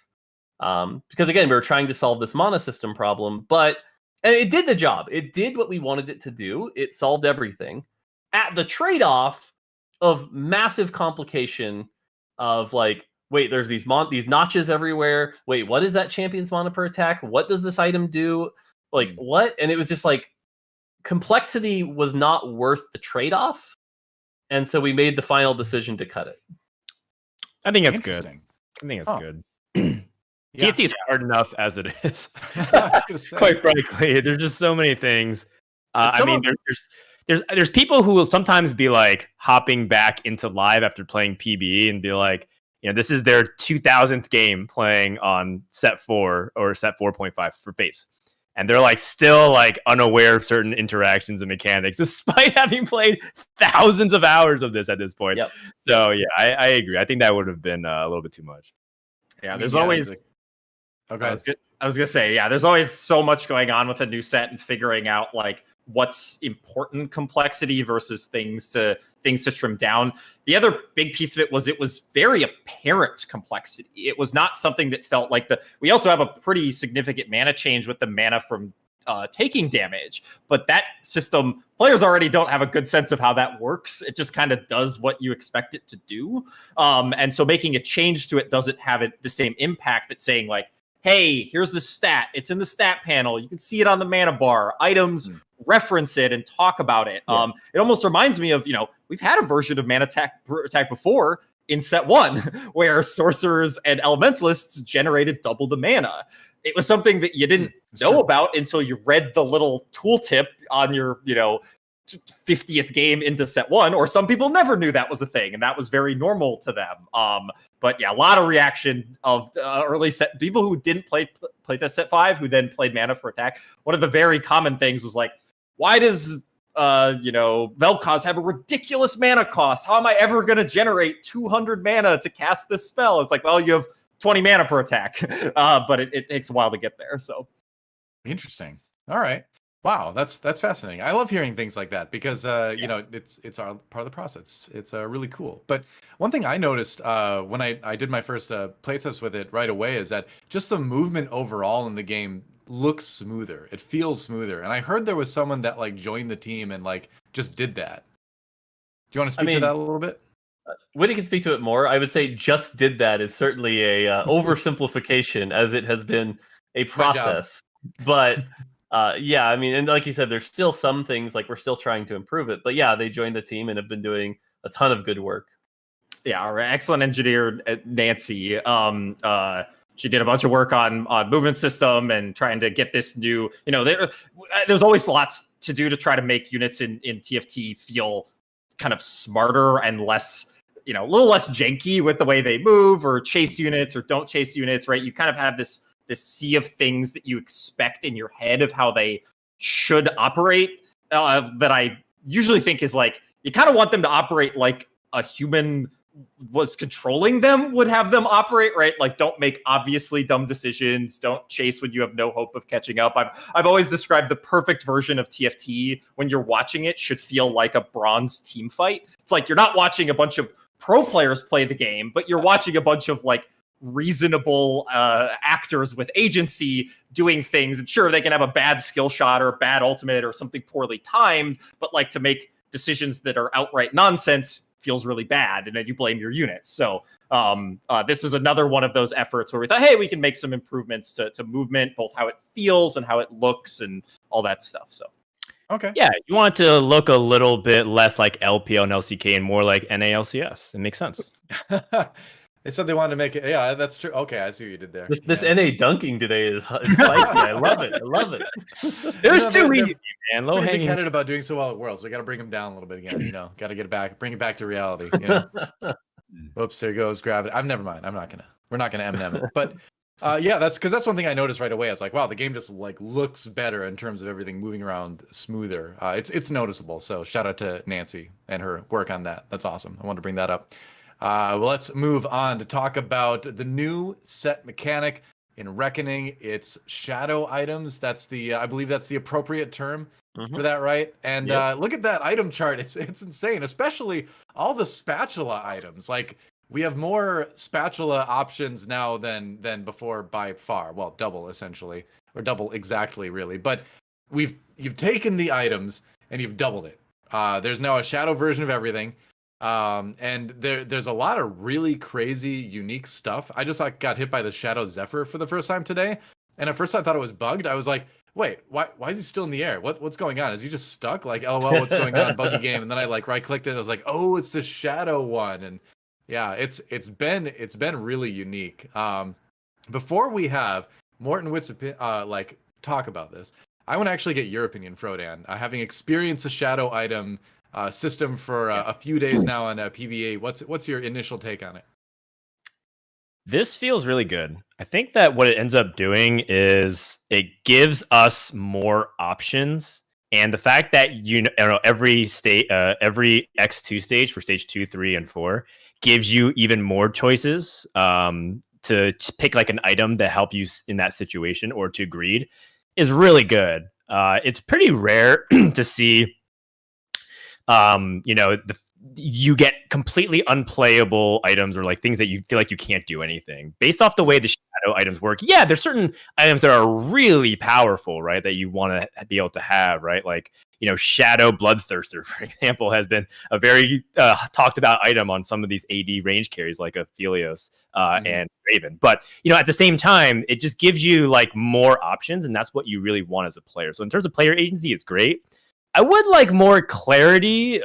Because again, we were trying to solve this mana system problem, and it did the job. It did what we wanted it to do. It solved everything at the trade-off of massive complication of like, wait, there's these notches everywhere. Wait, what is that champion's mana per attack? What does this item do? Like what? And it was just like complexity was not worth the trade-off. And so we made the final decision to cut it. I think that's good. I think it's good. TFT is hard enough as it is. Quite frankly, there's just so many things. I mean, there's people who will sometimes be like hopping back into live after playing PBE and be like, you know, this is their 2000th game playing on set 4 or set 4.5 for Faiths. And they're like still like unaware of certain interactions and mechanics, despite having played thousands of hours of this at this point. Yep. So yeah, I agree. I think that would have been a little bit too much. Yeah, there's always. Okay, I was gonna say, yeah, there's always so much going on with a new set and figuring out like what's important complexity versus things to trim down. The other big piece of it was very apparent complexity. It was not something that felt like we also have a pretty significant mana change with the mana from taking damage, but that system, players already don't have a good sense of how that works. It just kind of does what you expect it to do. And so making a change to it doesn't have the same impact that saying like, hey, here's the stat. It's in the stat panel. You can see it on the mana bar. Items reference it and talk about it. Yeah. It almost reminds me of, we've had a version of mana attack before in set 1 where sorcerers and elementalists generated double the mana. It was something that you didn't know about until you read the little tooltip on your, 50th game into set 1, or some people never knew that was a thing, and that was very normal to them. But yeah, a lot of reaction of early set people who didn't play that set 5, who then played mana for attack. One of the very common things was like, why does Vel'Koz have a ridiculous mana cost? How am I ever going to generate 200 mana to cast this spell? It's like, well, you have 20 mana per attack, but it takes a while to get there. So interesting. All right. Wow, that's fascinating. I love hearing things like that because it's our part of the process. It's really cool. But one thing I noticed when I did my first playtest with it right away is that just the movement overall in the game looks smoother. It feels smoother. And I heard there was someone that like joined the team and like just did that. Do you want to speak to that a little bit? Whitty can speak to it more. I would say just did that is certainly a oversimplification, as it has been a process. But yeah, I mean, and like you said, there's still some things like we're still trying to improve it. But yeah, they joined the team and have been doing a ton of good work. Yeah, our excellent engineer Nancy. She did a bunch of work on movement system and trying to get this new. There's always lots to do to try to make units in TFT feel kind of smarter and less, a little less janky with the way they move or chase units or don't chase units, right? You kind of have this sea of things that you expect in your head of how they should operate that I usually think is like, you kind of want them to operate like a human was controlling them would have them operate, right? Like, don't make obviously dumb decisions. Don't chase when you have no hope of catching up. I've always described the perfect version of TFT when you're watching it should feel like a bronze team fight. It's like you're not watching a bunch of pro players play the game, but you're watching a bunch of like reasonable actors with agency doing things. And sure, they can have a bad skill shot or a bad ultimate or something poorly timed, but like to make decisions that are outright nonsense feels really bad, and then you blame your units. So this is another one of those efforts where we thought, hey, we can make some improvements to movement, both how it feels and how it looks and all that stuff. So okay, yeah, you want it to look a little bit less like LPL and LCK and more like NALCS. It makes sense. They said they wanted to make it. Yeah, that's true. Okay, I see what you did there. This NA dunking today is spicy. I love it. I love it. There's too easy, man. Low hanging. Big-headed about doing so well at Worlds. We got to bring him down a little bit again. Got to get it back, bring it back to reality. Oops, there goes gravity. Never mind. We're not gonna Eminem it. But yeah, that's one thing I noticed right away. I was like, wow, the game just like looks better in terms of everything moving around smoother. It's noticeable. So shout out to Nancy and her work on that. That's awesome. I wanted to bring that up. Well, let's move on to talk about the new set mechanic in Reckoning. It's shadow items. That's I believe that's the appropriate term. for that, right? And look at that item chart. It's insane, especially all the spatula items. Like, we have more spatula options now than before by far. Well, double essentially, or double exactly, really. But you've taken the items and you've doubled it. There's now a shadow version of everything. And there's a lot of really crazy, unique stuff. I just got hit by the Shadow Zephyr for the first time today, and at first I thought it was bugged. I was like, wait, why is he still in the air? What's going on? Is he just stuck? Like, LOL, what's going on? Buggy game. And then I like right clicked it. And I was like, oh, it's the Shadow one. And yeah, it's been really unique. Before we have Mort and Witt's like talk about this, I want to actually get your opinion, Frodan. Having experienced the Shadow item system for a few days now on PBA, what's your initial take on it? This feels really good. I think that what it ends up doing is it gives us more options, and the fact that every state, every X2 stage for stage 2, 3, and 4 gives you even more choices to pick like an item that help you in that situation or to greed is really good. It's pretty rare to see you get completely unplayable items or like things that you feel like you can't do anything based off the way the shadow items work. Yeah, there's certain items that are really powerful, right? That you want to be able to have, right? Like, Shadow Bloodthirster, for example, has been a very talked about item on some of these AD range carries like Aphelios and Raven. But, at the same time, it just gives you like more options, and that's what you really want as a player. So in terms of player agency, it's great. I would like more clarity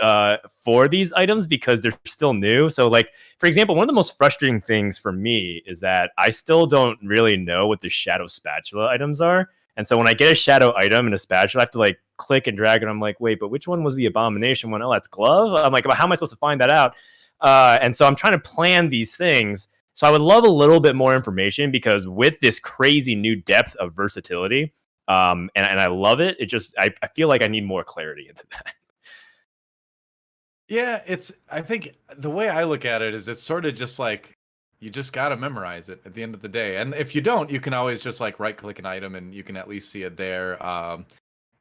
for these items because they're still new. So, like, for example, one of the most frustrating things for me is that I still don't really know what the Shadow Spatula items are. And so when I get a Shadow item and a Spatula, I have to, like, click and drag, and I'm like, wait, but which one was the Abomination one? Oh, that's Glove? I'm like, how am I supposed to find that out? And so I'm trying to plan these things. So I would love a little bit more information because with this crazy new depth of versatility, and I love it. It just I feel like I need more clarity into that. Yeah, I think the way I look at it is it's sort of just like you just gotta memorize it at the end of the day. And if you don't, you can always just like right click an item and you can at least see it there.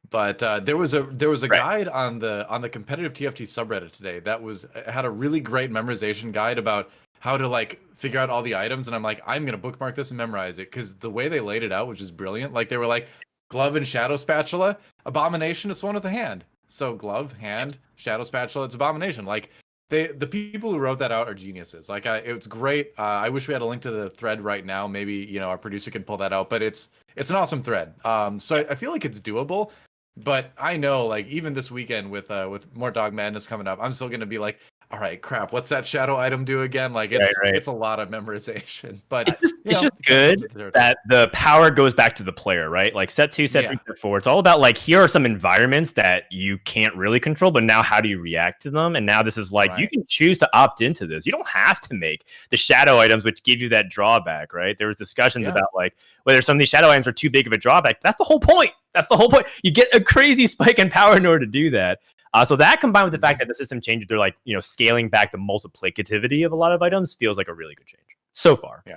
But there was a right. guide on the competitive TFT subreddit today that had a really great memorization guide about how to like figure out all the items. And I'm like, I'm gonna bookmark this and memorize it because the way they laid it out, which is brilliant. Like they were like, Glove and Shadow Spatula, Abomination, it's one with the hand. So Glove, hand, Shadow Spatula, it's Abomination. Like the people who wrote that out are geniuses. Like it's great. I wish we had a link to the thread right now. Maybe our producer can pull that out. But it's an awesome thread. So I feel like it's doable. But I know, like even this weekend with Mortdog Madness coming up, I'm still gonna be like, all right, crap, what's that shadow item do again? Like it's a lot of memorization. But it's just good that the power goes back to the player, right? Like set 2, set 3, set 4. It's all about like here are some environments that you can't really control, but now how do you react to them? And now this is like you can choose to opt into this. You don't have to make the shadow items which give you that drawback, right? There was discussions about like whether some of these shadow items are too big of a drawback. That's the whole point. That's the whole point. You get a crazy spike in power in order to do that. So that combined with the fact that the system changes, they're like, scaling back the multiplicativity of a lot of items feels like a really good change so far. Yeah.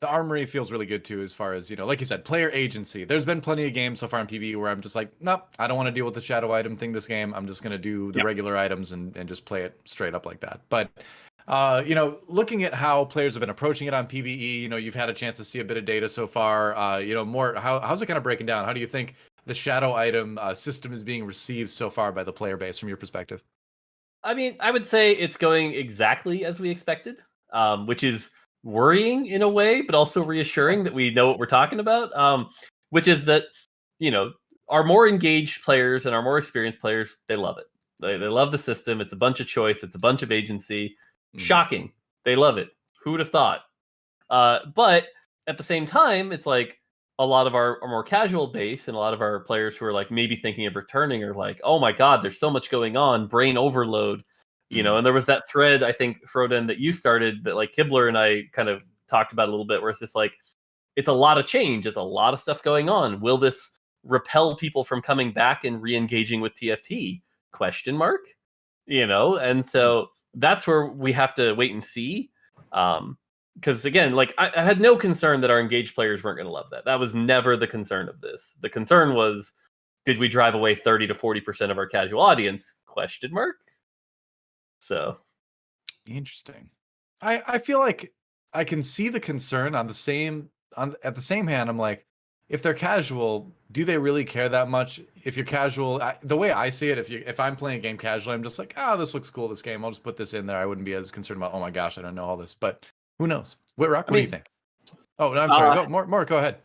The armory feels really good too, as far as, like you said, player agency. There's been plenty of games so far in PvE where I'm just like, nope, I don't want to deal with the shadow item thing this game. I'm just going to do the regular items and just play it straight up like that. But, looking at how players have been approaching it on PvE, you've had a chance to see a bit of data so far. Mort, how's it kind of breaking down? How do you think the shadow item system is being received so far by the player base from your perspective? I mean, I would say it's going exactly as we expected, which is worrying in a way, but also reassuring that we know what we're talking about, which is that, our more engaged players and our more experienced players, they love it. They love the system. It's a bunch of choice. It's a bunch of agency. Shocking. They love it. Who would have thought? But at the same time, it's like, a lot of our more casual base and a lot of our players who are like maybe thinking of returning are like, oh my God, there's so much going on, brain overload, and there was that thread, I think, Frodan, that you started that like Kibler and I kind of talked about a little bit where it's just like, it's a lot of change. It's a lot of stuff going on. Will this repel people from coming back and re-engaging with TFT? ? And so that's where we have to wait and see. Because again, like I had no concern that our engaged players weren't going to love that. That was never the concern of this. The concern was did we drive away 30 to 40% of our casual audience? ? So Interesting. I feel like I can see the concern at the same hand. I'm like, if they're casual, do they really care that much? If you're casual, the way I see it, if I'm playing a game casually, I'm just like, this looks cool, this game. I'll just put this in there. I wouldn't be as concerned about, oh my gosh, I don't know all this. But who knows? Wittrock, what do you think? Oh, no, I'm sorry. Go, Mort, go ahead.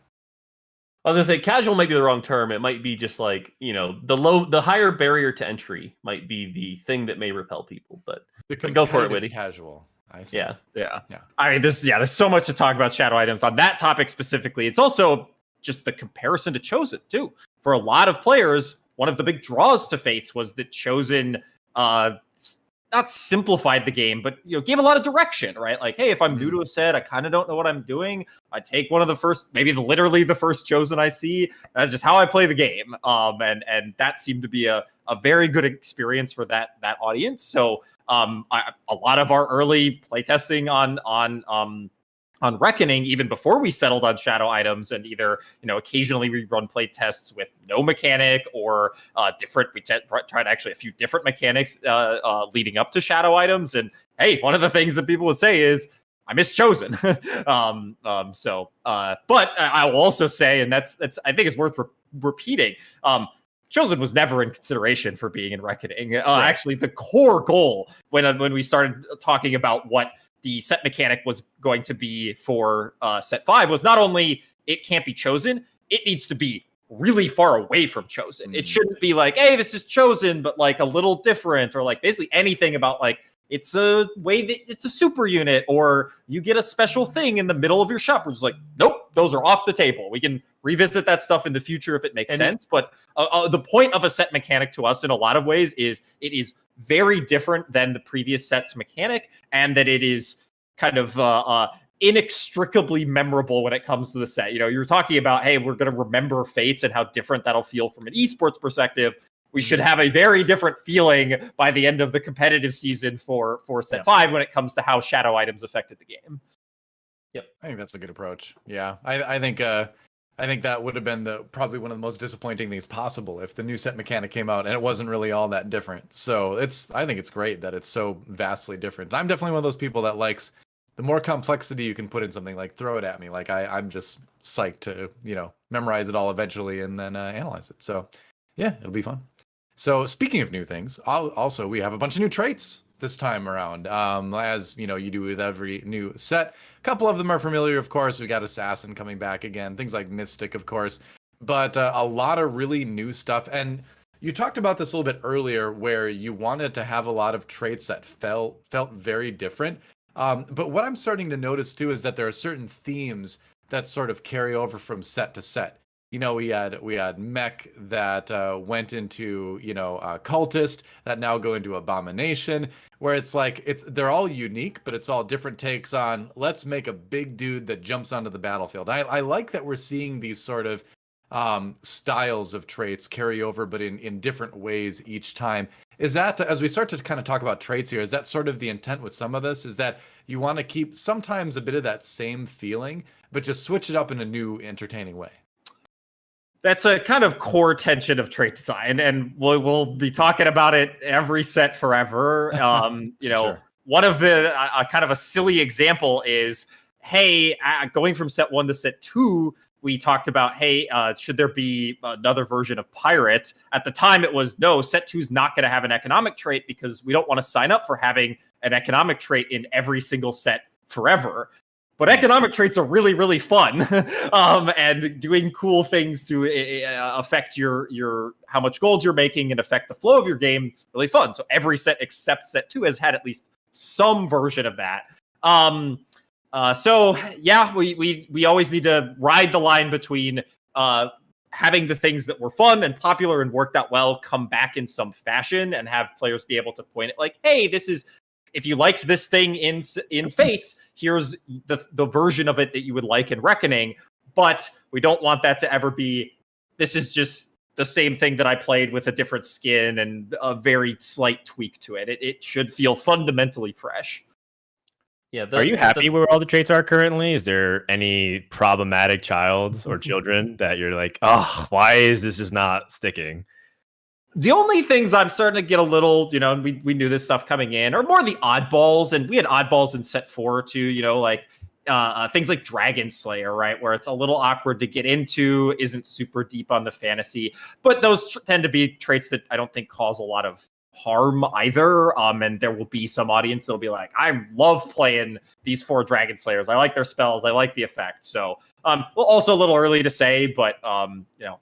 I was gonna say casual might be the wrong term. It might be just like, the higher barrier to entry might be the thing that may repel people. But go for it, Witty. Casual. I see. Yeah. I mean, there's so much to talk about shadow items on that topic specifically. It's also just the comparison to Chosen too. For a lot of players, one of the big draws to Fates was that Chosen not simplified the game, but gave a lot of direction, right? Like, hey, if I'm new to a set, I kind of don't know what I'm doing. I take one of the first, maybe literally the first Chosen I see. That's just how I play the game. And that seemed to be a very good experience for that audience. So a lot of our early playtesting on Reckoning, even before we settled on shadow items, and either occasionally we run play tests with no mechanic or different. We tried actually a few different mechanics leading up to shadow items. And hey, one of the things that people would say is, I miss Chosen. But I will also say, and that's I think it's worth repeating. Chosen was never in consideration for being in Reckoning. Right. Actually, the core goal when we started talking about what the set mechanic was going to be for set 5 was not only it can't be Chosen, it needs to be really far away from Chosen. It shouldn't be like, hey, this is Chosen, but like a little different, or like basically anything about like it's a way that it's a super unit, or you get a special thing in the middle of your shop. We're just like, nope, those are off the table. We can revisit that stuff in the future if it makes sense. But the point of a set mechanic to us in a lot of ways is it is very different than the previous set's mechanic, and that it is kind of inextricably memorable when it comes to the set. You're talking about, hey, we're going to remember Fates and how different that'll feel from an esports perspective. We should have a very different feeling by the end of the competitive season for set 5 when it comes to how shadow items affected the game. Yep, I think that's a good approach. Yeah, I think that would have been probably one of the most disappointing things possible if the new set mechanic came out and it wasn't really all that different. So I think it's great that it's so vastly different. I'm definitely one of those people that likes the more complexity you can put in something. Like, throw it at me. Like I'm just psyched to memorize it all eventually and then analyze it. So yeah, it'll be fun. So speaking of new things, also we have a bunch of new traits this time around, as you do with every new set. A couple of them are familiar, of course. We got Assassin coming back again, things like Mystic, of course, but a lot of really new stuff. And you talked about this a little bit earlier, where you wanted to have a lot of traits that felt very different. But what I'm starting to notice too is that there are certain themes that sort of carry over from set to set. We had mech that went into cultist, that now go into abomination, where it's like they're all unique, but it's all different takes on, let's make a big dude that jumps onto the battlefield. I like that we're seeing these sort of styles of traits carry over, but in different ways each time. Is that, as we start to kind of talk about traits here, is that sort of the intent with some of this? Is that you want to keep sometimes a bit of that same feeling, but just switch it up in a new, entertaining way? That's a kind of core tension of trait design, and we'll be talking about it every set forever. Sure. One of the kind of a silly example is, hey, going from set 1 to set 2, we talked about, hey, should there be another version of Pirate? At the time, it was, no, set 2 is not going to have an economic trait because we don't want to sign up for having an economic trait in every single set forever. But economic traits are really, really fun, and doing cool things to affect your how much gold you're making and affect the flow of your game, really fun. So every set except set 2 has had at least some version of that. So yeah, we always need to ride the line between having the things that were fun and popular and worked out well come back in some fashion, and have players be able to point at, like, hey, this is. If you liked this thing in Fates, here's the version of it that you would like in Reckoning. But we don't want that to ever be, this is just the same thing that I played with a different skin and a very slight tweak to it. It should feel fundamentally fresh. Yeah. Are you happy where all the traits are currently? Is there any problematic childs or children that you're like, oh, why is this just not sticking? The only things I'm starting to get a little, and we knew this stuff coming in, are more the oddballs, and we had oddballs in set 4 too, like things like Dragon Slayer, right, where it's a little awkward to get into, isn't super deep on the fantasy, but those tend to be traits that I don't think cause a lot of harm either. And there will be some audience that'll be like, I love playing these 4 Dragon Slayers. I like their spells. I like the effect. So, well, also a little early to say, but I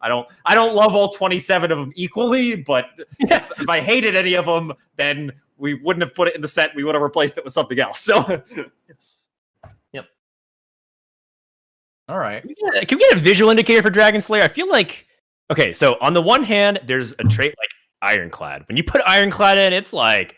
don't love all 27 of them equally. But if I hated any of them, then we wouldn't have put it in the set. We would have replaced it with something else. So, yep. All right. Can we get a visual indicator for Dragon Slayer? I feel like, okay, so on the one hand, there's a trait like Ironclad. When you put Ironclad in, it's like,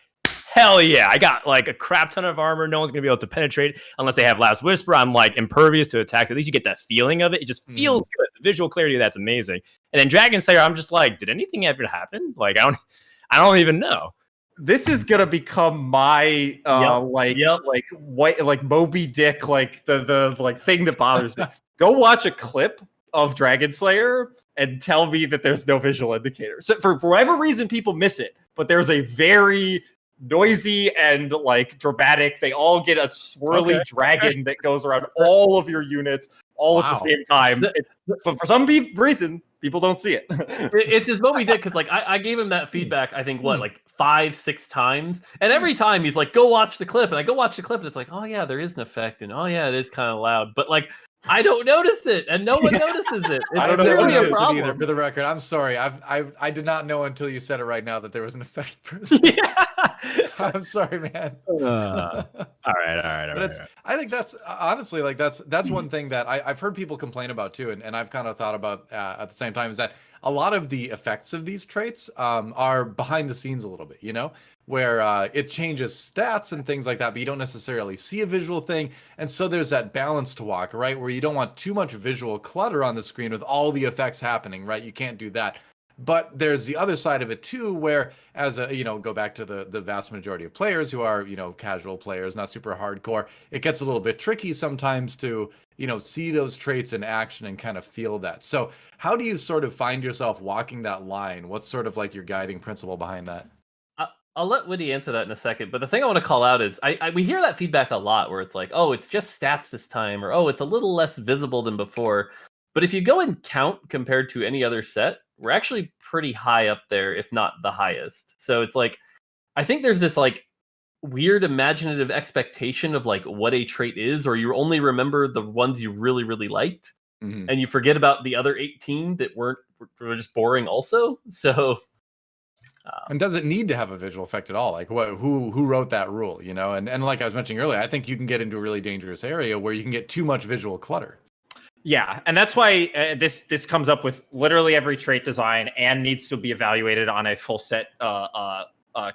hell yeah, I got like a crap ton of armor. No one's gonna be able to penetrate unless they have Last Whisper. I'm like impervious to attacks. At least you get that feeling of it. It just feels good. The visual clarity of that's amazing. And then Dragon Slayer, I'm just like, did anything ever happen? Like I don't even know. This is gonna become my like Moby Dick, like the like thing that bothers me. Go watch a clip of Dragon Slayer and tell me that there's no visual indicator. So for whatever reason, people miss it, but there's a very noisy and like dramatic. They all get a swirly dragon that goes around all of your units all at the same time. But for some reason, people don't see it. It's just Moby Dick because like I gave him that feedback. I think like 5-6 times, and every time he's like, "Go watch the clip," and I go watch the clip, and it's like, "Oh yeah, there is an effect," and "Oh yeah, it is kind of loud," but like. I don't notice it, and no one notices it. I don't know a problem. Either. For the record, I'm sorry. I did not know until you said it right now that there was an effect. Yeah. I'm sorry, man. All right. But I think that's honestly like that's one thing that I've heard people complain about too, and I've kind of thought about at the same time is that a lot of the effects of these traits are behind the scenes a little bit, where it changes stats and things like that, but you don't necessarily see a visual thing. And so there's that balance to walk, right? Where you don't want too much visual clutter on the screen with all the effects happening, right? You can't do that. But there's the other side of it too, where as a, go back to the vast majority of players who are, casual players, not super hardcore, it gets a little bit tricky sometimes to, see those traits in action and kind of feel that. So how do you sort of find yourself walking that line? What's sort of like your guiding principle behind that? I'll let Woody answer that in a second, but the thing I want to call out is we hear that feedback a lot where it's like, oh, it's just stats this time, or oh, it's a little less visible than before. But if you go and count compared to any other set, we're actually pretty high up there, if not the highest. So it's like, I think there's this like weird imaginative expectation of like what a trait is, or you only remember the ones you really, really liked, and you forget about the other 18 that were just boring also. So... and does it need to have a visual effect at all? Like who wrote that rule, And like I was mentioning earlier, I think you can get into a really dangerous area where you can get too much visual clutter. Yeah, and that's why this comes up with literally every trait design and needs to be evaluated on a full set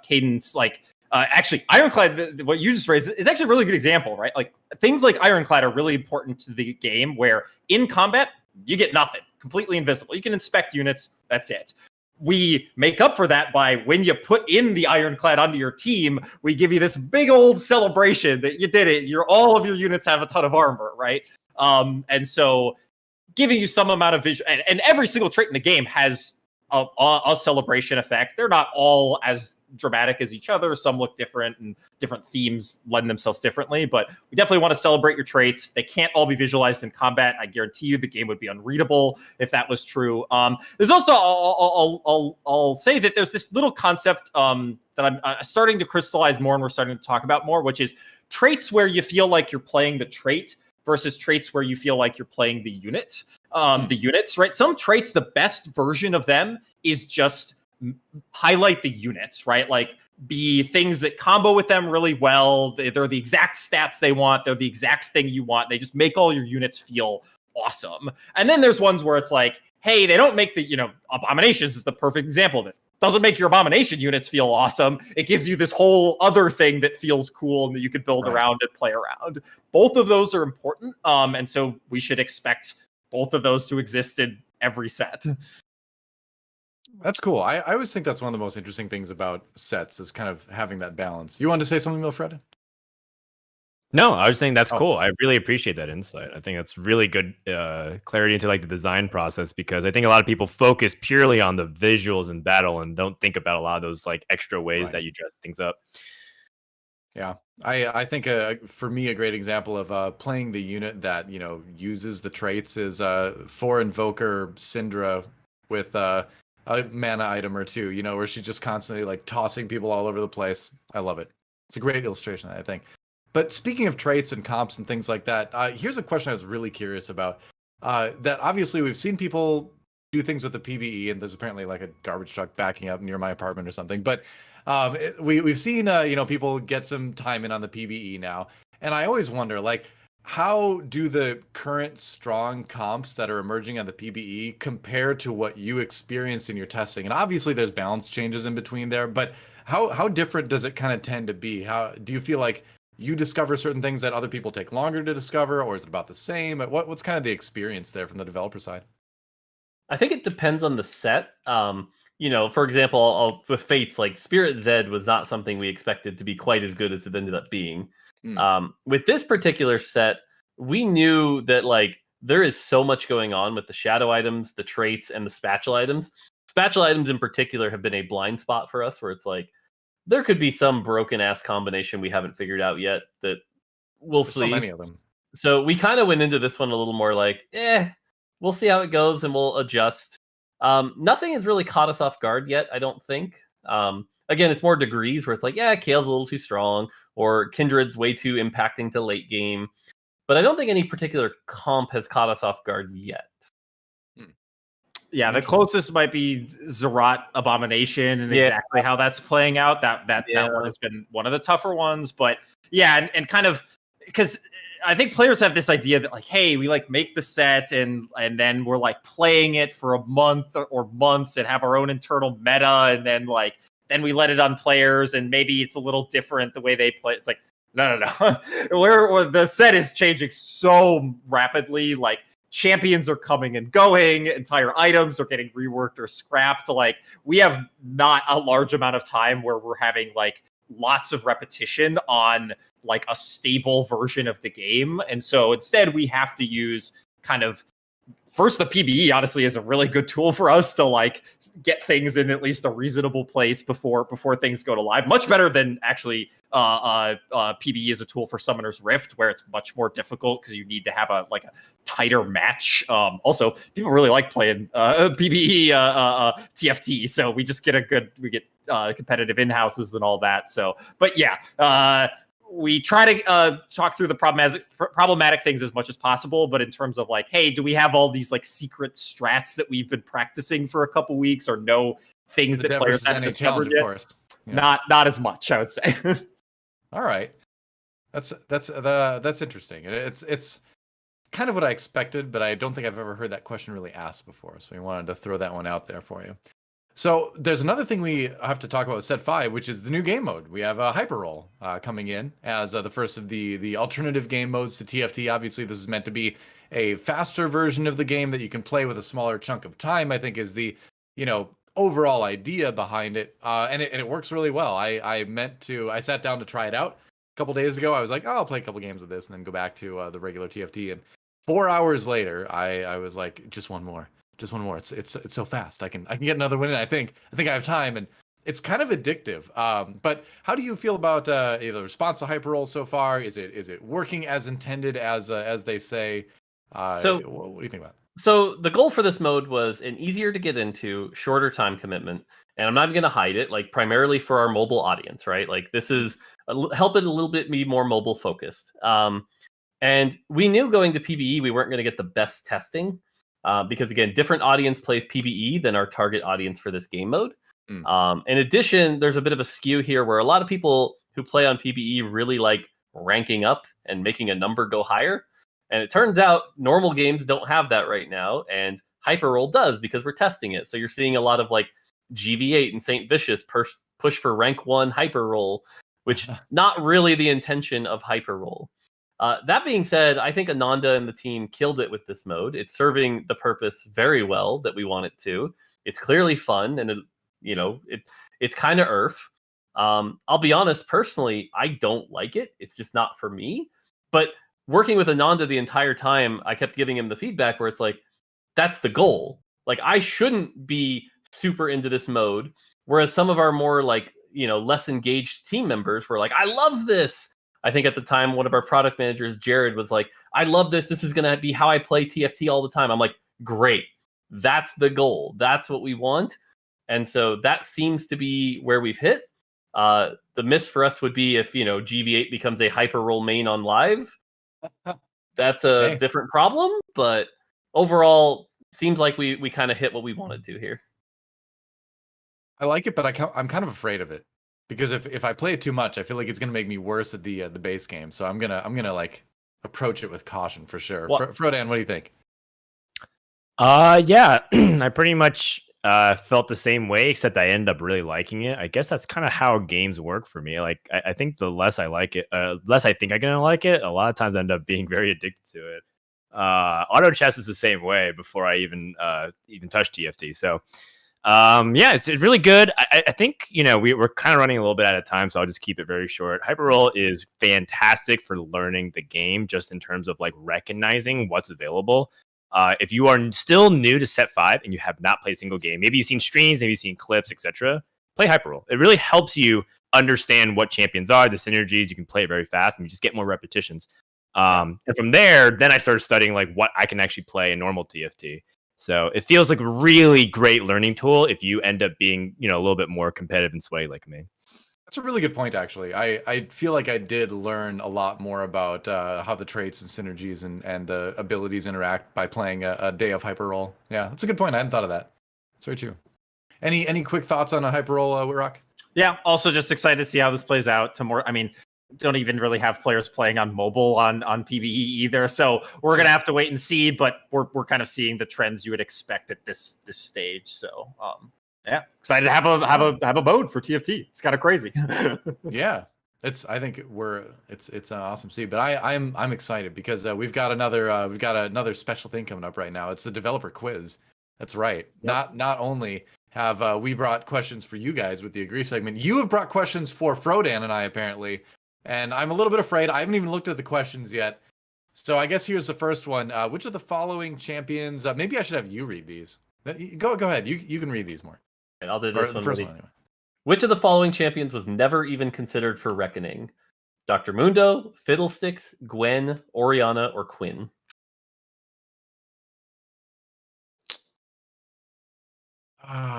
cadence. Like actually, Ironclad, what you just raised is actually a really good example, right? Like things like Ironclad are really important to the game where in combat, you get nothing, completely invisible. You can inspect units, that's it. We make up for that by when you put in the Ironclad onto your team, we give you this big old celebration that you did it. All of your units have a ton of armor, right? And so giving you some amount of vision, and every single trait in the game has a celebration effect. They're not all as dramatic as each other. Some look different, and different themes lend themselves differently, but we definitely want to celebrate your traits. They can't all be visualized in combat. I guarantee you the game would be unreadable if that was true. There's also, I'll say that there's this little concept that I'm starting to crystallize more, and we're starting to talk about more, which is traits where you feel like you're playing the trait versus traits where you feel like you're playing the unit. The units, right? Some traits, the best version of them is just highlight the units, right? Like be things that combo with them really well. They're the exact stats they want. They're the exact thing you want. They just make all your units feel awesome. And then there's ones where it's like, hey, they don't make the, Abominations is the perfect example of this. Doesn't make your Abomination units feel awesome. It gives you this whole other thing that feels cool and that you could build around and play around. Both of those are important. And so we should expect both of those to exist in every set. That's cool. I always think that's one of the most interesting things about sets is kind of having that balance. You wanted to say something though, Fred? No, I was saying that's Oh. cool. I really appreciate that insight. I think that's really good clarity into like the design process, because I think a lot of people focus purely on the visuals in battle and don't think about a lot of those like extra ways Right. that you dress things up. Yeah, I think for me a great example of playing the unit that uses the traits is for Invoker Syndra with a mana item or two, where she's just constantly like tossing people all over the place. I love it. It's a great illustration, I think. But speaking of traits and comps and things like that, here's a question I was really curious about. That obviously we've seen people do things with the PvE, and there's apparently like a garbage truck backing up near my apartment or something. But we've seen people get some time in on the PvE now, and I always wonder like, how do the current strong comps that are emerging on the PvE compare to what you experienced in your testing? And obviously there's balance changes in between there, but how different does it kind of tend to be? How do you feel like you discover certain things that other people take longer to discover, or is it about the same? What's kind of the experience there from the developer side? I think it depends on the set. For example, with Fates, like Spirit Zed was not something we expected to be quite as good as it ended up being. With this particular set, we knew that like there is so much going on with the shadow items, the traits, and the spatula items. Spatula items in particular have been a blind spot for us, where it's like there could be some broken ass combination we haven't figured out yet that we'll There's see. so many of them. So we kind of went into this one a little more like, we'll see how it goes and we'll adjust. Nothing has really caught us off guard yet, I don't think. Again, it's more degrees where it's like, Kale's a little too strong, or Kindred's way too impacting to late game. But I don't think any particular comp has caught us off guard yet. Yeah, the closest might be Zerat Abomination and exactly how that's playing out. That one has been one of the tougher ones. But yeah, and kind of because I think players have this idea that like, hey, we like make the set and then we're like playing it for a month or months and have our own internal meta, and then we let it on players and maybe it's a little different the way they play. It's like no. where the set is changing so rapidly, like champions are coming and going, entire items are getting reworked or scrapped. Like we have not a large amount of time where we're having like lots of repetition on like a stable version of the game. And so instead we have to use kind of first, the PvE honestly is a really good tool for us to like get things in at least a reasonable place before things go to live. Much better than actually PvE is a tool for Summoner's Rift, where it's much more difficult because you need to have a tighter match. Also, people really like playing PvE TFT, so we just get competitive in-houses and all that. So, but yeah. We try to talk through the problematic things as much as possible, but in terms of like, hey, do we have all these like secret strats that we've been practicing for a couple weeks, or no things that players haven't discovered yet? Of course. Yeah. Not as much, I would say. All right, that's interesting. It's kind of what I expected, but I don't think I've ever heard that question really asked before. So we wanted to throw that one out there for you. So there's another thing we have to talk about with Set 5, which is the new game mode. We have a Hyper Roll coming in as the first of the alternative game modes to TFT. Obviously, this is meant to be a faster version of the game that you can play with a smaller chunk of time, I think is the overall idea behind it. And it works really well. I sat down to try it out a couple days ago. I was like, I'll play a couple games of this and then go back to the regular TFT. And 4 hours later, I was like, just one more. It's so fast. I can get another win in. I think I have time, and it's kind of addictive. But how do you feel about the response to Hyper Roll so far? Is it working as intended, as they say? So what do you think about it? So the goal for this mode was an easier to get into, shorter time commitment, and I'm not even going to hide it. Like primarily for our mobile audience, right? Like this is help it a little bit be more mobile focused. And we knew going to PvE we weren't going to get the best testing. Because again, different audience plays PvE than our target audience for this game mode. In addition, there's a bit of a skew here where a lot of people who play on PvE really like ranking up and making a number go higher. And it turns out normal games don't have that right now, and Hyper Roll does because we're testing it. So you're seeing a lot of like GV8 and St. Vicious push for rank 1 Hyper Roll, which not really the intention of Hyper Roll. That being said, I think Ananda and the team killed it with this mode. It's serving the purpose very well that we want it to. It's clearly fun, and it's kind of Earth. I'll be honest, personally, I don't like it. It's just not for me. But working with Ananda the entire time, I kept giving him the feedback where it's like, that's the goal. Like, I shouldn't be super into this mode. Whereas some of our more like, less engaged team members were like, I love this. I think at the time, one of our product managers, Jared, was like, I love this. This is going to be how I play TFT all the time. I'm like, great. That's the goal. That's what we want. And so that seems to be where we've hit. The miss for us would be if, GV8 becomes a hyper roll main on live. That's a different problem. But overall, seems like we kind of hit what we wanted to here. I like it, but I'm kind of afraid of it because if I play it too much, I feel like it's gonna make me worse at the base game. So I'm gonna like approach it with caution for sure. Frodan, what do you think? Yeah, I pretty much felt the same way, except I ended up really liking it. I guess that's kind of how games work for me. Like I think the less I like it, less I think I'm gonna like it. A lot of times I end up being very addicted to it. Auto chess was the same way before I even touched TFT. So yeah, it's really good. I think we're kind of running a little bit out of time, so I'll just keep it very short. Hyperroll is fantastic for learning the game, just in terms of like recognizing what's available. If you are still new to set 5 and you have not played a single game, maybe you've seen streams, maybe you've seen clips, etc., play Hyperroll. It really helps you understand what champions are, the synergies. You can play it very fast, and you just get more repetitions. And from there, then I started studying like what I can actually play in normal TFT. So it feels like a really great learning tool if you end up being, a little bit more competitive and sweaty like me. That's a really good point, actually. I feel like I did learn a lot more about how the traits and synergies and the abilities interact by playing a day of Hyperroll. Yeah, that's a good point. I hadn't thought of that. That's very true. Any quick thoughts on a Hyperroll, Wittrock? Yeah, also just excited to see how this plays out. Don't even really have players playing on mobile on PvE either, so we're gonna have to wait and see. But we're kind of seeing the trends you would expect at this stage. So yeah, excited to have a mode for TFT. It's kind of crazy. Yeah, I think it's awesome to see. But I'm excited because we've got another special thing coming up right now. It's the developer quiz. That's right. Yep. Not only have we brought questions for you guys with the Agree segment, you have brought questions for Frodan and I apparently. And I'm a little bit afraid. I haven't even looked at the questions yet. So I guess here's the first one. Which of the following champions... maybe I should have you read these. Go ahead. You can read these more. And I'll do this one. The first one anyway. Which of the following champions was never even considered for Reckoning? Dr. Mundo, Fiddlesticks, Gwen, Oriana, or Quinn?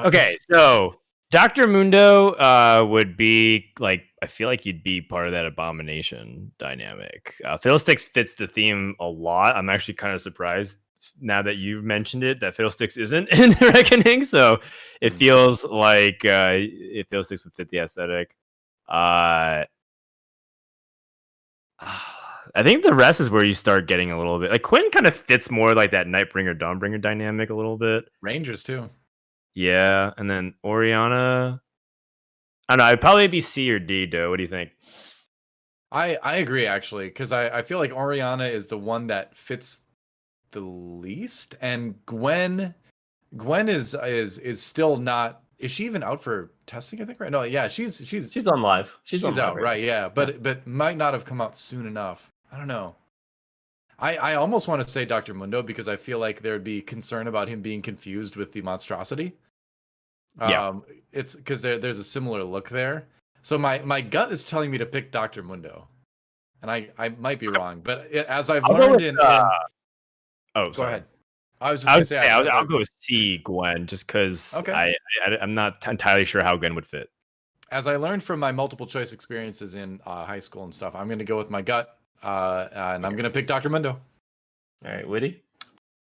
Okay, so Dr. Mundo would be like, I feel like you'd be part of that abomination dynamic. Fiddlesticks fits the theme a lot. I'm actually kind of surprised now that you've mentioned it that Fiddlesticks isn't in Reckoning. So it feels like Fiddlesticks would fit the aesthetic. I think the rest is where you start getting a little bit like Quinn kind of fits more like that Nightbringer Dawnbringer dynamic a little bit. Rangers too. Yeah, and then Oriana. I don't know. I'd probably be C or D, Doe. What do you think? I agree actually, because I feel like Oriana is the one that fits the least, and Gwen is still not. Is she even out for testing? I think right. No, yeah, she's on live. She's out, live, right? Yeah, but might not have come out soon enough. I don't know. I almost want to say Dr. Mundo because I feel like there'd be concern about him being confused with the monstrosity. Yeah. It's because there's a similar look there. So my gut is telling me to pick Dr. Mundo, and I might be wrong, but as I've learned go ahead. I was just I gonna would say I'll go with C, Gwen, just because I'm not entirely sure how Gwen would fit. As I learned from my multiple choice experiences in high school and stuff, I'm going to go with my gut, and I'm going to pick Dr. Mundo. All right, Witty.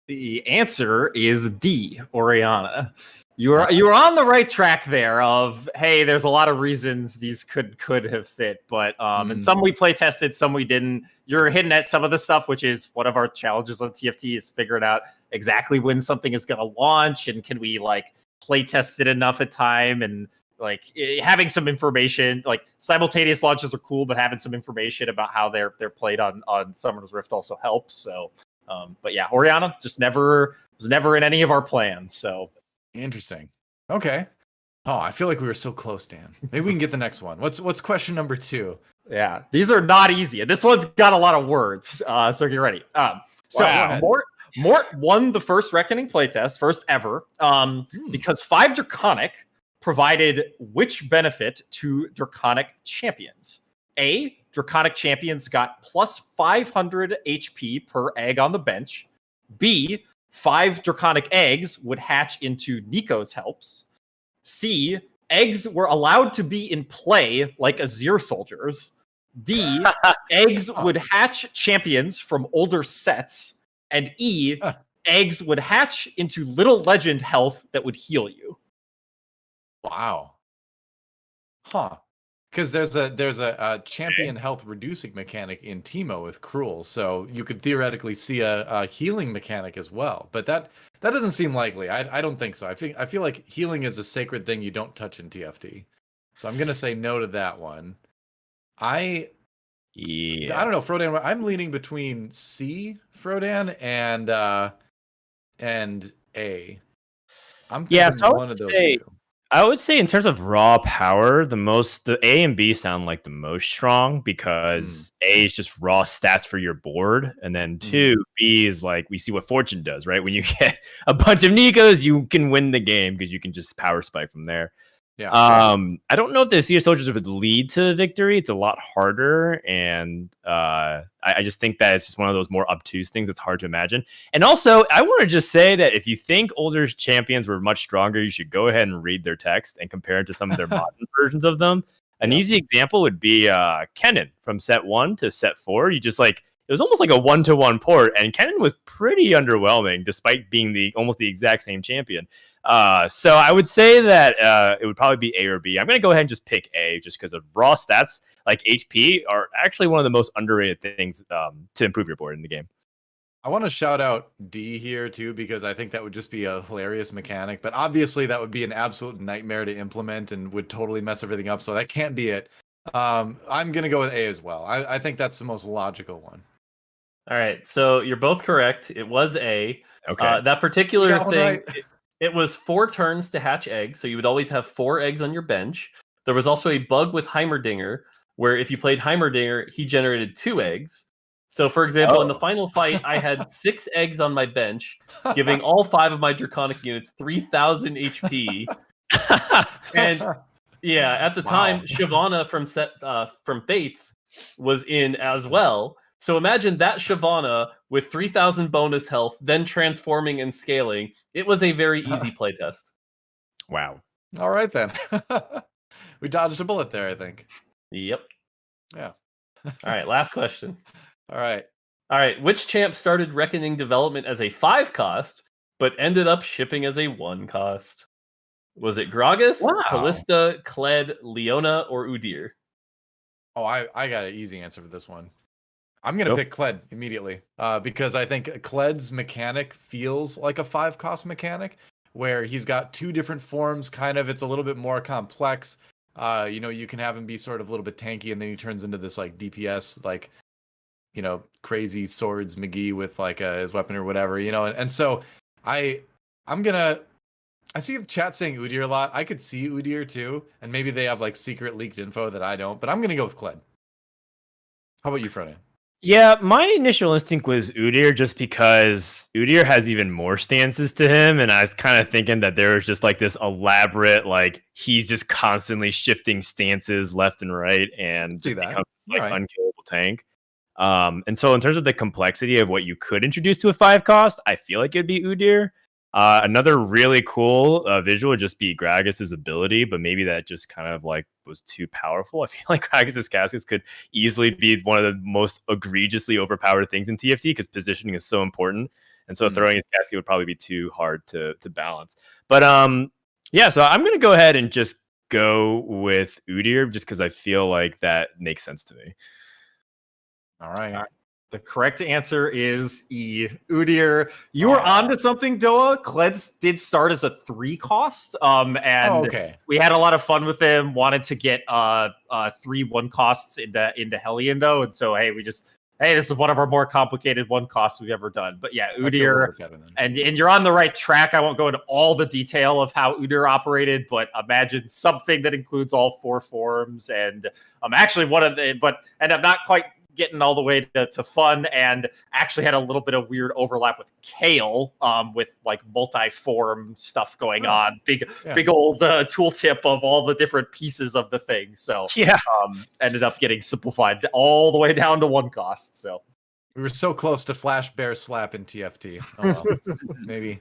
The answer is D, Oriana. You are on the right track there of, hey, there's a lot of reasons these could have fit, but and some we play tested, some we didn't. You're hitting at some of the stuff, which is one of our challenges on TFT is figuring out exactly when something is going to launch and can we like play test it enough at time, and like having some information, like simultaneous launches are cool, but having some information about how they're played on Summoner's Rift also helps. So but yeah, Oriana just was never in any of our plans. So interesting. Okay. Oh, I feel like we were so close, Dan. Maybe we can get the next one. What's question number 2? Yeah, these are not easy. This one's got a lot of words, so get ready. Wow. Mort won the first Reckoning playtest, first ever, because 5 Draconic provided which benefit to Draconic champions? A, Draconic champions got plus 500 HP per egg on the bench. B, 5 Draconic eggs would hatch into Nico's helps. C, eggs were allowed to be in play like Azir soldiers. D, eggs would hatch champions from older sets. And E, eggs would hatch into little legend health that would heal you. Wow. Huh. Because there's a champion health reducing mechanic in Teemo with Cruel, so you could theoretically see a healing mechanic as well. But that doesn't seem likely. I don't think so. I feel like healing is a sacred thing you don't touch in TFT. So I'm gonna say no to that one. I don't know, Frodan. I'm leaning between C, Frodan, and A. I'm thinking one of those two. I would say in terms of raw power, the A and B sound like the most strong because A is just raw stats for your board, and then 2, B is like we see what Fortune does, right? When you get a bunch of Nikos, you can win the game because you can just power spike from there. Yeah. I don't know if the Sea of Soldiers would lead to victory. It's a lot harder, and I just think that it's just one of those more obtuse things that's hard to imagine. And also, I want to just say that if you think older champions were much stronger, you should go ahead and read their text and compare it to some of their modern versions of them. An easy example would be Kennen from set 1 to set 4. You just it was almost like a 1-to-1 port, and Kennen was pretty underwhelming despite being almost the exact same champion. So I would say that it would probably be A or B. I'm going to go ahead and just pick A just because of raw stats like HP are actually one of the most underrated things to improve your board in the game. I want to shout out D here too, because I think that would just be a hilarious mechanic, but obviously that would be an absolute nightmare to implement and would totally mess everything up. So that can't be it. I'm going to go with A as well. I think that's the most logical one. All right, so you're both correct. It was A. Okay. That particular thing, Right. it was 4 turns to hatch eggs, so you would always have 4 eggs on your bench. There was also a bug with Heimerdinger, where if you played Heimerdinger, he generated 2 eggs. So, for example, in the final fight, I had 6 eggs on my bench, giving all 5 of my Draconic units 3,000 HP. And yeah, at the time, Shyvana from Fates was in as well. So imagine that Shyvana with 3,000 bonus health, then transforming and scaling. It was a very easy playtest. Wow. All right, then. We dodged a bullet there, I think. Yep. Yeah. All right, last question. All right. All right, which champ started Reckoning development as a 5 cost, but ended up shipping as a 1 cost? Was it Gragas, Callista, Kled, Leona, or Udyr? Oh, I got an easy answer for this one. I'm going to pick Kled immediately because I think Kled's mechanic feels like a 5-cost mechanic where he's got 2 different forms. Kind of, it's a little bit more complex. You can have him be sort of a little bit tanky, and then he turns into this DPS, crazy swords McGee with his weapon or whatever, and so I see the chat saying Udyr a lot. I could see Udyr too, and maybe they have secret leaked info that I don't, but I'm going to go with Kled. How about you, Frodan? Yeah, my initial instinct was Udyr just because Udyr has even more stances to him, and I was kind of thinking that there was just this elaborate, he's just constantly shifting stances left and right and just becomes unkillable tank. And so in terms of the complexity of what you could introduce to a 5 cost, I feel like it'd be Udyr. Another really cool visual would just be Gragas' ability, but maybe that just kind of was too powerful. I feel like Gragas' caskets could easily be one of the most egregiously overpowered things in TFT because positioning is so important. And so throwing his casket would probably be too hard to balance. But yeah, so I'm going to go ahead and just go with Udyr just because I feel like that makes sense to me. All right. The correct answer is E. Udyr. You were onto something, DoA. Kled did start as a 3 cost. And we had a lot of fun with him. Wanted to get 3 1 costs into Hellion though. And so we just hey, this is one of our more complicated one costs we've ever done. But yeah, Udyr, better then. and you're on the right track. I won't go into all the detail of how Udyr operated, but imagine something that includes all 4 forms. And actually and I'm not quite getting all the way to fun, and actually had a little bit of weird overlap with Kale, with like multi-form stuff going on. Big old tooltip of all the different pieces of the thing. So ended up getting simplified all the way down to 1 cost. So we were so close to Flash Bear Slap in TFT. Oh well.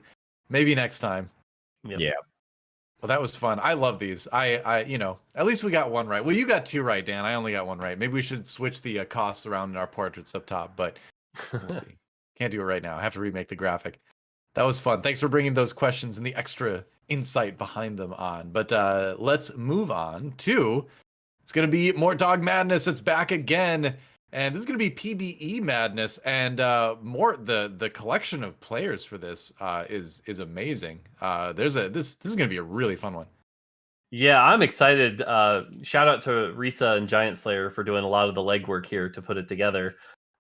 maybe next time. Yep. Yeah. Well, that was fun. I love these. I at least we got 1 right. Well, you got 2 right, Dan. I only got 1 right. Maybe we should switch the costs around in our portraits up top, but we'll see. Can't do it right now. I have to remake the graphic. That was fun. Thanks for bringing those questions and the extra insight behind them on. But let's move on to, it's going to be Mortdog Madness. It's back again. And this is going to be PBE Madness, and Mort, the collection of players for this is amazing. This is going to be a really fun one. Yeah, I'm excited. Shout out to Risa and GiantSlayer for doing a lot of the legwork here to put it together.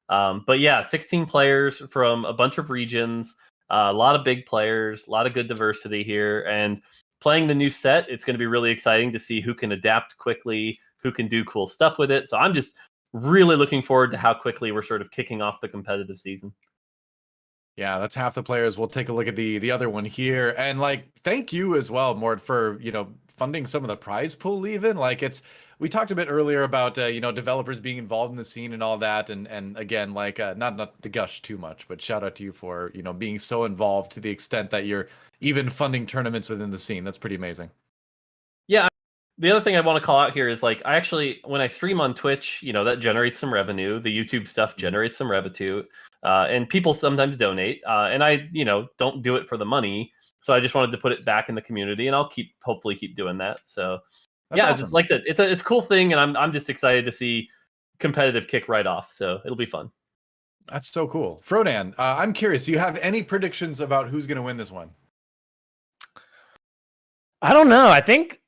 But yeah, 16 players from a bunch of regions, a lot of big players, a lot of good diversity here, and playing the new set, it's going to be really exciting to see who can adapt quickly, who can do cool stuff with it. So I'm just really looking forward to how quickly we're sort of kicking off the competitive season. Yeah, that's half the players. We'll take a look at the other one here. And like, thank you as well, Mort, for, funding some of the prize pool even. Like we talked a bit earlier about, developers being involved in the scene and all that. And again, like, not to gush too much, but shout out to you for, being so involved to the extent that you're even funding tournaments within the scene. That's pretty amazing. Yeah. The other thing I want to call out here is like, when I stream on Twitch, that generates some revenue. The YouTube stuff generates some revenue, and people sometimes donate. And I, don't do it for the money. So I just wanted to put it back in the community, and I'll hopefully keep doing that. So That's awesome. just like I said, it's a cool thing, and I'm just excited to see competitive kick right off. So it'll be fun. That's so cool. Frodan, I'm curious, do you have any predictions about who's going to win this one? I don't know. I think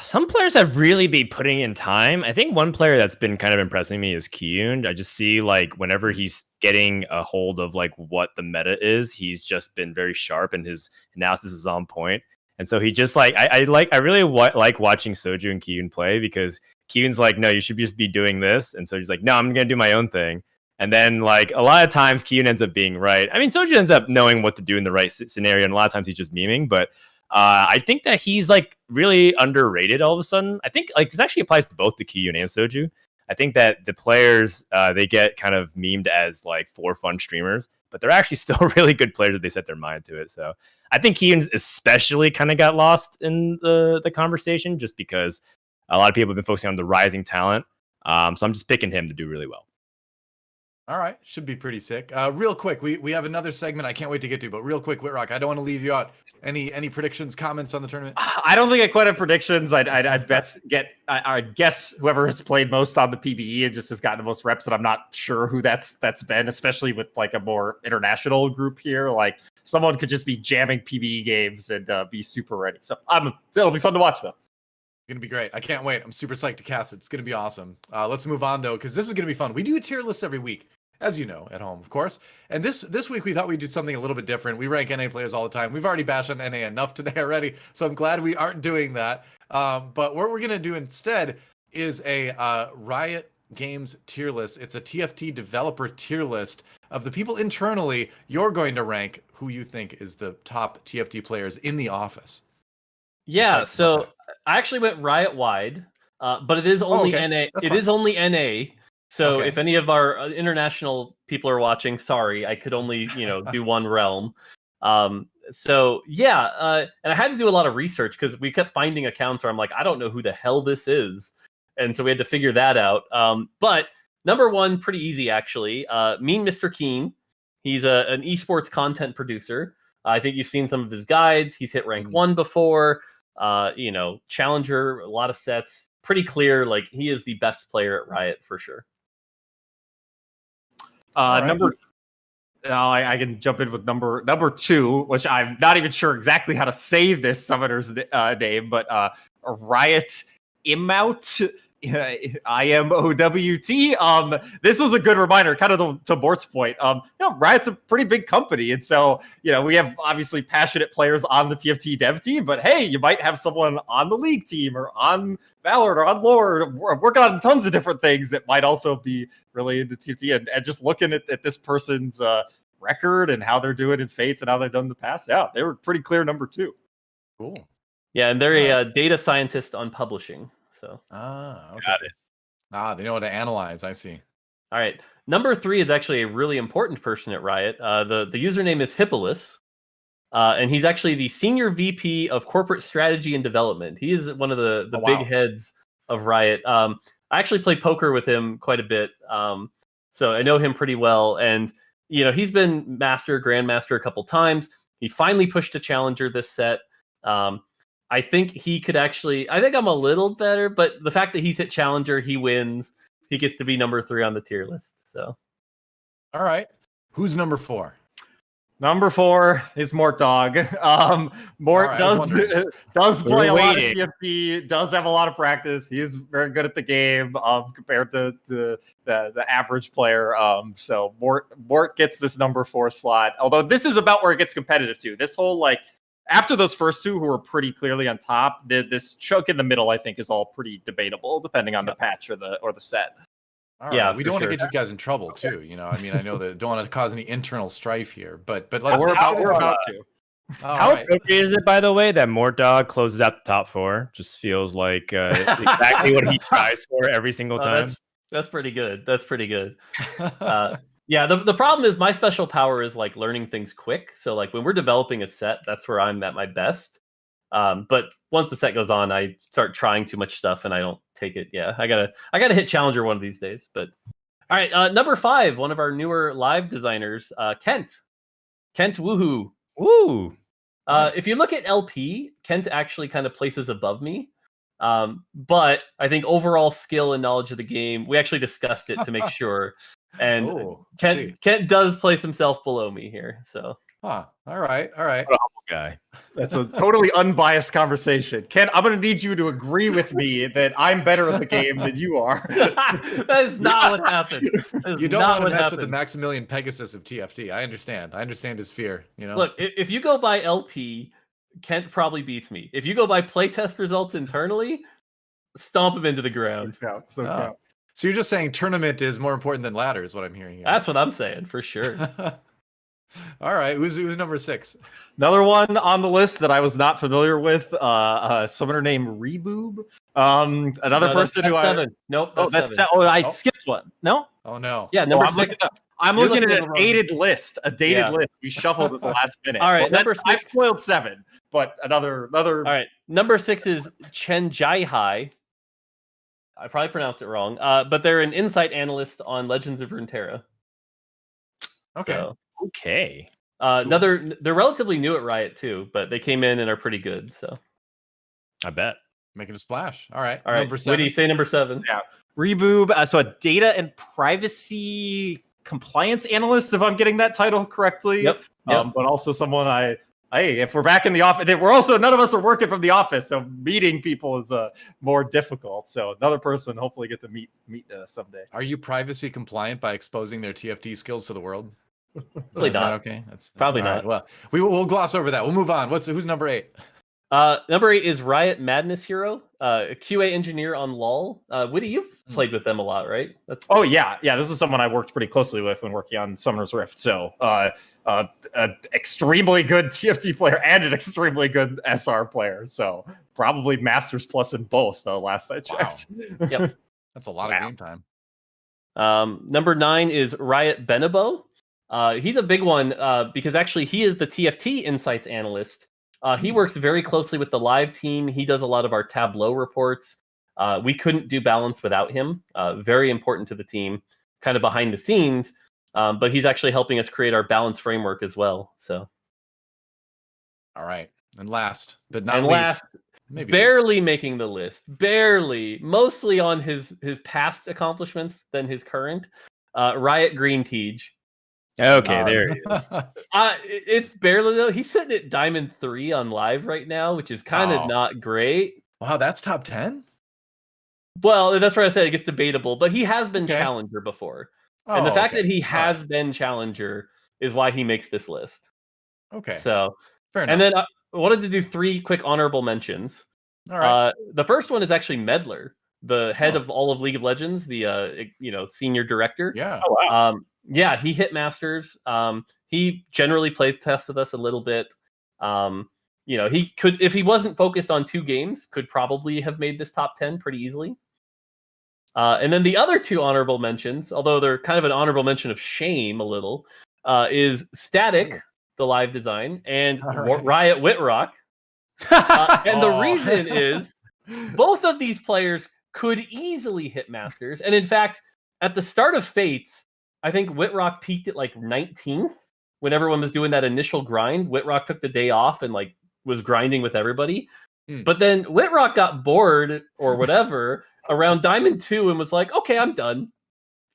some players have really been putting in time. I think one player that's been kind of impressing me is Kyun. I just see like whenever he's getting a hold of like what the meta is, he's just been very sharp and his analysis is on point. And so he just like I really like watching Soju and Kyun play, because Kyun's like, no, you should just be doing this, and so he's like, no, I'm gonna do my own thing. And then like a lot of times Kyun ends up being right. I mean, Soju ends up knowing what to do in the right scenario, and a lot of times he's just memeing, but I think that he's like really underrated all of a sudden. I think like this actually applies to both the Kyun and Soju. I think that the players, they get kind of memed as like for fun streamers, but they're actually still really good players if they set their mind to it. So I think Kyun especially kind of got lost in the conversation just because a lot of people have been focusing on the rising talent. So I'm just picking him to do really well. All right, should be pretty sick. Real quick, we have another segment I can't wait to get to, but real quick, Wittrock, I don't want to leave you out. Any predictions, comments on the tournament? I don't think I quite have predictions. I'd guess whoever has played most on the PBE and just has gotten the most reps, and I'm not sure who that's been, especially with like a more international group here. Like someone could just be jamming PBE games and be super ready. So it'll be fun to watch though. It's gonna be great. I can't wait. I'm super psyched to cast it. It's gonna be awesome. Let's move on though, because this is gonna be fun. We do a tier list every week, as you know, at home, of course. And this week we thought we'd do something a little bit different. We rank NA players all the time. We've already bashed on NA enough today already, so I'm glad we aren't doing that. But what we're gonna do instead is a Riot Games tier list. It's a TFT developer tier list of the people internally you're going to rank who you think is the top TFT players in the office. Yeah, so I actually went Riot wide, but it is only NA. It is only NA. So if any of our international people are watching, sorry, I could only do one realm. So yeah, and I had to do a lot of research because we kept finding accounts where I'm like, I don't know who the hell this is, and so we had to figure that out. But number one, pretty easy actually. Mean Mr. Keen. He's an esports content producer. I think you've seen some of his guides. He's hit rank 1 before. Challenger, a lot of sets. Pretty clear, like he is the best player at Riot for sure. Number, I can jump in with number 2, which I'm not even sure exactly how to say this summoner's name, but Riot Imout I am OWT. This was a good reminder, kind of to Mort's point. Riot's a pretty big company, and so we have obviously passionate players on the TFT dev team. But hey, you might have someone on the league team or on Valorant or on Lore working on tons of different things that might also be really into TFT. And just looking at this person's record and how they're doing in Fates and how they've done in the past, yeah, they were pretty clear number 2. Cool. Yeah, and they're a data scientist on publishing. So okay. Got it. They know how to analyze. I see. All right. Number 3 is actually a really important person at Riot. The username is Hippolytus, and he's actually the Senior VP of Corporate Strategy and Development. He is one of the big heads of Riot. I actually played poker with him quite a bit, so I know him pretty well. And he's been Grandmaster a couple times. He finally pushed a Challenger this set. I think he could actually. I think I'm a little better, but the fact that he's hit Challenger, he wins. He gets to be number 3 on the tier list. So, all right, who's number 4? Number 4 is Mortdog. Mort right, does play a lot of TFT, does have a lot of practice. He's very good at the game compared to the average player. So Mort gets this number 4 slot. Although this is about where it gets competitive too. This whole after those first 2 who were pretty clearly on top, this chunk in the middle I think is all pretty debatable depending on the patch or the set. All right. We don't want to get you guys in trouble too. I know that don't want to cause any internal strife here, but let's. We're about to. How appropriate is it, by the way, that Mortdog closes out the top 4? Just feels like exactly what he tries for every single time. That's pretty good. That's pretty good. Yeah, the problem is my special power is learning things quick. So when we're developing a set, that's where I'm at my best. But once the set goes on, I start trying too much stuff and I don't take it. Yeah, I gotta hit Challenger one of these days. But all right, number 5, one of our newer live designers, Kent Woohoo. Woo. If you look at LP, Kent actually kind of places above me. But I think overall skill and knowledge of the game, we actually discussed it to make sure. And Kent does place himself below me here. So, all right. What a humble guy. That's a totally unbiased conversation. Ken, I'm going to need you to agree with me that I'm better at the game than you are. That is not what happened. You don't want to mess with the Maximilian Pegasus of TFT. I understand his fear. Look, if you go by LP, Kent probably beats me. If you go by playtest results internally, stomp him into the ground. So you're just saying tournament is more important than ladder is what I'm hearing here. That's what I'm saying, for sure. All right, who's number 6? Another one on the list that I was not familiar with, a summoner named Reboob. Another person that's who 7. Nope, that's 7. I skipped one. No? Oh, no. Yeah, number 6. I'm looking at a dated list. List. We shuffled at the last minute. All right, number 6. I've spoiled 7, but another. All right, number 6 is Chen Jai. I probably pronounced it wrong, but they're an insight analyst on Legends of Runeterra. Okay. Okay. They're relatively new at Riot too, but they came in and are pretty good. So, I bet making a splash. All right. Number 7. What do you say? Number 7. Yeah. Reboob. So a data and privacy compliance analyst, if I'm getting that title correctly. Yep. But also someone if we're back in the office, we're also, none of us are working from the office, so meeting people is more difficult. So another person, hopefully get to meet someday. Are you privacy compliant by exposing their TFT skills to the world? Probably not. Okay, that's probably not. Right. Well, we'll gloss over that. We'll move on. Who's number 8? Number 8 is Riot Madness Hero, a QA engineer on LoL. Witty, you've played with them a lot, right? Yeah. This is someone I worked pretty closely with when working on Summoner's Rift. So, an extremely good TFT player and an extremely good SR player. So, probably Masters Plus in both. Last I checked. Wow. Yep, that's a lot of game time. Number 9 is Riot Benabo. He's a big one because actually he is the TFT Insights analyst. He works very closely with the live team. He does a lot of our Tableau reports. We couldn't do balance without him. Very important to the team, kind of behind the scenes. But he's actually helping us create our balance framework as well. So, all right. And last, but not least, maybe barely making the list. Barely, mostly on his past accomplishments than his current. Riot Green Teej. Okay, there he is. It's barely though. He's sitting at Diamond 3 on live right now, which is kind of not great. Wow, that's top 10? Well, that's where I said it gets debatable, but he has been challenger before. And the fact that he has been challenger is why he makes this list. Okay. So, fair enough. And then I wanted to do 3 quick honorable mentions. All right. The first one is actually Meddler, the head of all of League of Legends, the senior director. Yeah. Oh, wow. Yeah, he hit Masters. He generally plays tests with us a little bit. He could, if he wasn't focused on 2 games, could probably have made this top 10 pretty easily. And then the other 2 honorable mentions, although they're kind of an honorable mention of shame a little, is Static, the live design, and Riot Wittrock. And the reason is both of these players could easily hit Masters. And in fact, at the start of Fates, I think Wittrock peaked at like 19th when everyone was doing that initial grind. Wittrock took the day off and like was grinding with everybody. But then Wittrock got bored or whatever around Diamond 2 and was like, okay, I'm done.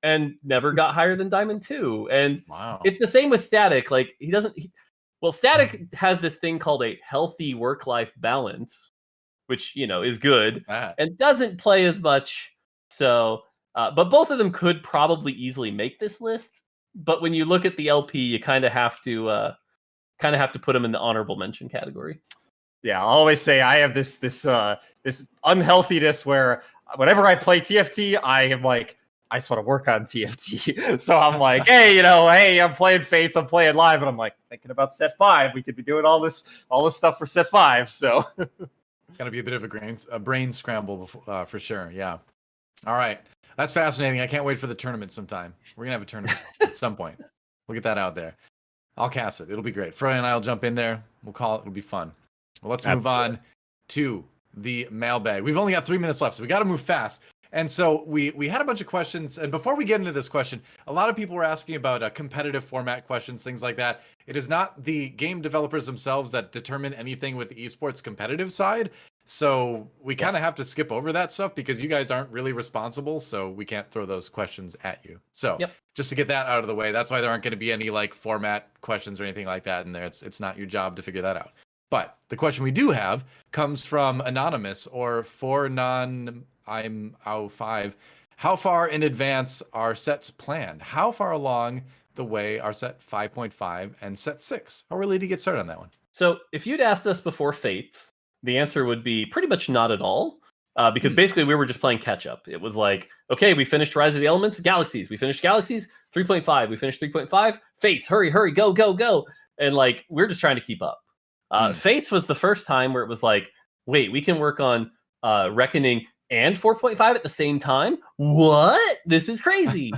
And never got higher than Diamond 2. And it's the same with Static. Like Static has this thing called a healthy work-life balance, which, is good and doesn't play as much. So, but both of them could probably easily make this list. But when you look at the LP, you kind of have to put them in the honorable mention category. Yeah, I'll always say I have this unhealthiness where whenever I play TFT, I am like, I just want to work on TFT. So I'm like, hey, I'm playing Fates, I'm playing live, and I'm like thinking about set 5. We could be doing all this stuff for set 5. So gotta be a bit of a brain scramble before, for sure. Yeah. All right, that's fascinating. I can't wait for the tournament sometime. We're gonna have a tournament at some point. We'll get that out there. I'll cast it. It'll be great. Frodan and I'll jump in there. We'll call it. It'll be fun. Well, let's move on to the mailbag. We've only got 3 minutes left, so we got to move fast. And so we had a bunch of questions. And before we get into this question, a lot of people were asking about competitive format questions, things like that. It is not the game developers themselves that determine anything with the esports competitive side. So we kind of have to skip over that stuff because you guys aren't really responsible. So we can't throw those questions at you. So just to get that out of the way, that's why there aren't going to be any like format questions or anything like that in there. It's not your job to figure that out. But the question we do have comes from Anonymous or I'm5. How far in advance are sets planned? How far along the way are set 5.5 and set 6? How early to get started on that one? So if you'd asked us before Fates, the answer would be pretty much not at all. Because basically we were just playing catch up. It was like, okay, we finished Rise of the Elements, Galaxies. We finished Galaxies, 3.5. We finished 3.5. Fates, hurry, go, go, go. And like, we're just trying to keep up. Fates was the first time where it was like, wait, we can work on Reckoning and 4.5 at the same time? What? This is crazy.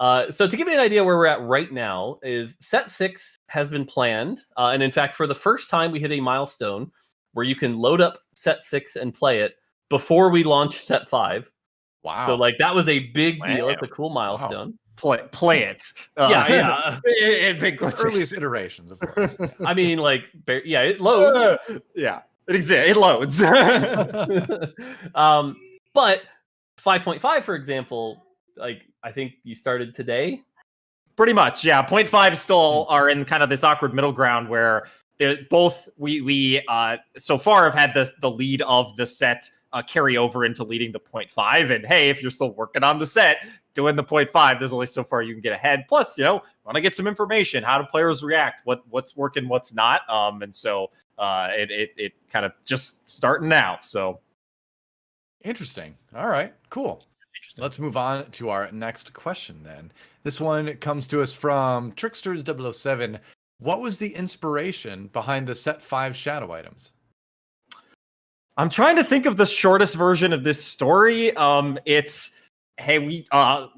So to give you an idea where we're at right now is set 6 has been planned. And in fact, for the first time, we hit a milestone where you can load up set 6 and play it before we launch set 5. Wow. So like that was a big deal. It's a cool milestone. Wow. Play it. Yeah. In big earliest iterations, of course. Yeah. I mean, like, it loads. Yeah, it exists. It loads. But 5.5, for example, like I think you started today. Pretty much, yeah. 0.5 still are in kind of this awkward middle ground where both we so far have had the lead of the set carry over into leading the 0.5. And hey, if you're still working on the set, doing the 0.5, there's only so far you can get ahead. Plus, want to get some information. How do players react? What's working, what's not? And so it kind of just starting now. So interesting. All right, cool. Let's move on to our next question then. This one comes to us from Tricksters007. What was the inspiration behind the set 5 shadow items? I'm trying to think of the shortest version of this story. It's, hey, we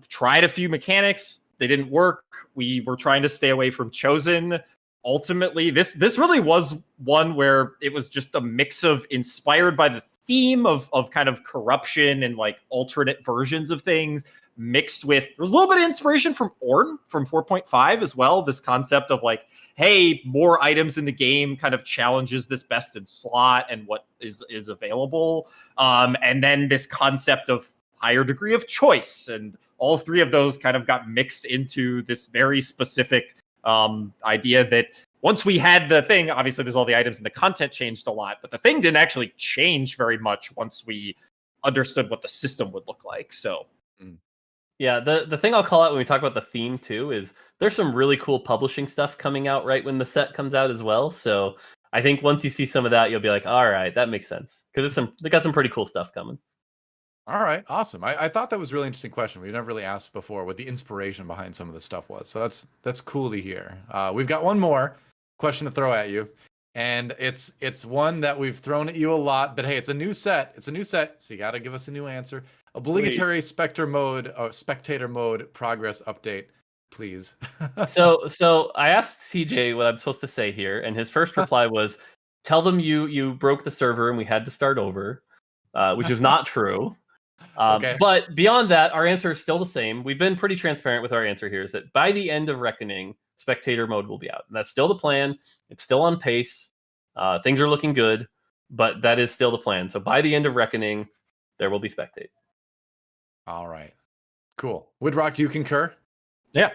tried a few mechanics. They didn't work. We were trying to stay away from Chosen. Ultimately, this really was one where it was just a mix of inspired by the theme of kind of corruption and like alternate versions of things mixed with, there was a little bit of inspiration from Orn from 4.5 as well. This concept of like, hey, more items in the game kind of challenges this best in slot and what is available. And then this concept of higher degree of choice. And all 3 of those kind of got mixed into this very specific idea that once we had the thing, obviously there's all the items and the content changed a lot, but the thing didn't actually change very much once we understood what the system would look like. So yeah, the thing I'll call out when we talk about the theme too is there's some really cool publishing stuff coming out right when the set comes out as well. So I think once you see some of that, you'll be like, all right, that makes sense, because they got some pretty cool stuff coming. All right, awesome. I thought that was a really interesting question. We've never really asked before what the inspiration behind some of this stuff was. So that's cool to hear. We've got one more question to throw at you, and it's one that we've thrown at you a lot. But hey, it's a new set. So you got to give us a new answer. Obligatory spectator mode progress update, please. So I asked CJ what I'm supposed to say here, and his first reply was, "Tell them you broke the server and we had to start over," which is not true. Okay. But beyond that, our answer is still the same. We've been pretty transparent with our answer here, is that by the end of Reckoning, spectator mode will be out. And that's still the plan. It's still on pace. Things are looking good, but that is still the plan. So by the end of Reckoning, there will be spectate. All right. Cool. Wittrock, do you concur? yeah.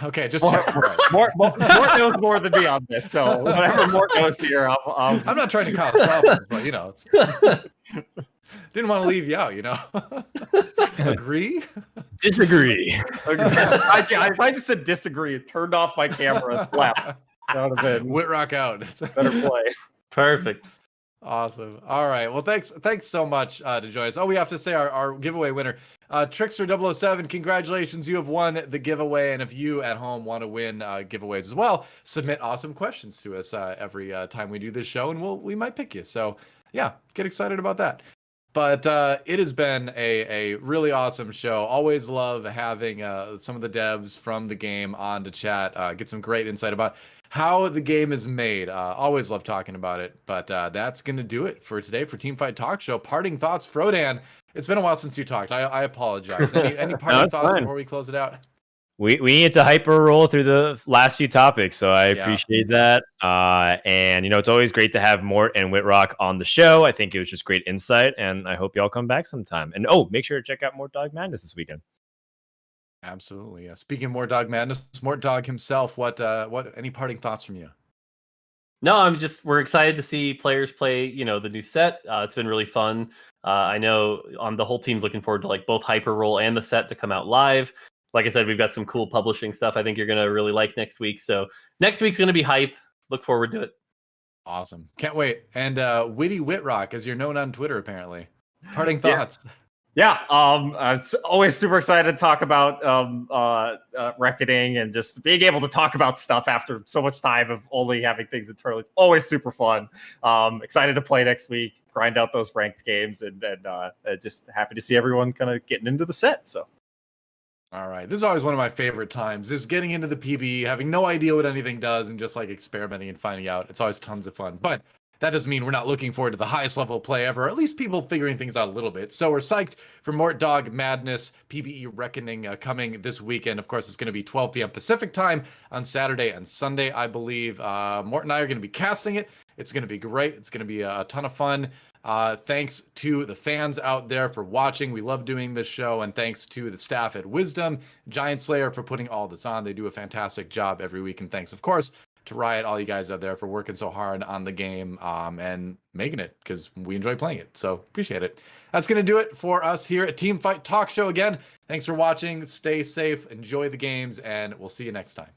Okay, just checking. Right. Mort knows more than me on this, so whatever Mort knows here, I'm not trying to cause problems, but it's didn't want to leave you out, Agree? Disagree. if I just said disagree and turned off my camera and left, that would have been Wittrock out. better play. Perfect. Awesome. All right. Well, thanks so much to join us. Oh, we have to say our giveaway winner, Trickster007. Congratulations, you have won the giveaway. And if you at home want to win giveaways as well, submit awesome questions to us every time we do this show, and we might pick you. So yeah, get excited about that. But it has been a really awesome show. Always love having some of the devs from the game on to chat, get some great insight about how the game is made. Always love talking about it. But that's going to do it for today for Teamfight Talk Show. Parting thoughts, Frodan. It's been a while since you talked. I apologize. Any parting thoughts before we close it out? We need to hyper roll through the last few topics, so I appreciate that. And it's always great to have Mort and Wittrock on the show. I think it was just great insight, and I hope y'all come back sometime. And make sure to check out Mortdog Madness this weekend. Absolutely. Speaking of Mortdog Madness, Mortdog himself, what any parting thoughts from you? No, we're excited to see players play, the new set. It's been really fun. I know the whole team's looking forward to both Hyper Roll and the set to come out live. Like I said, we've got some cool publishing stuff I think you're going to really like next week. So next week's going to be hype. Look forward to it. Awesome. Can't wait. And Witty Wittrock, as you're known on Twitter, apparently. Parting thoughts. Yeah, I'm always super excited to talk about Reckoning and just being able to talk about stuff after so much time of only having things internally. It's always super fun. Excited to play next week, grind out those ranked games, and just happy to see everyone kind of getting into the set. So. All right. This is always one of my favorite times, is getting into the PvE, having no idea what anything does, and just experimenting and finding out. It's always tons of fun. But that doesn't mean we're not looking forward to the highest level of play ever, or at least people figuring things out a little bit. So we're psyched for Mortdog Madness PvE Reckoning coming this weekend. Of course, it's going to be 12 p.m. Pacific time on Saturday and Sunday, I believe. Mort and I are going to be casting it. It's going to be great. It's going to be a ton of fun. Thanks to the fans out there for watching. We love doing this show, and thanks to the staff at Wisdom, GiantSlayer for putting all this on. They do a fantastic job every week, and thanks, of course, to Riot, all you guys out there for working so hard on the game and making it, because we enjoy playing it. So appreciate it. That's going to do it for us here at Teamfight Talk Show. Again, thanks for watching. Stay safe, enjoy the games, and we'll see you next time.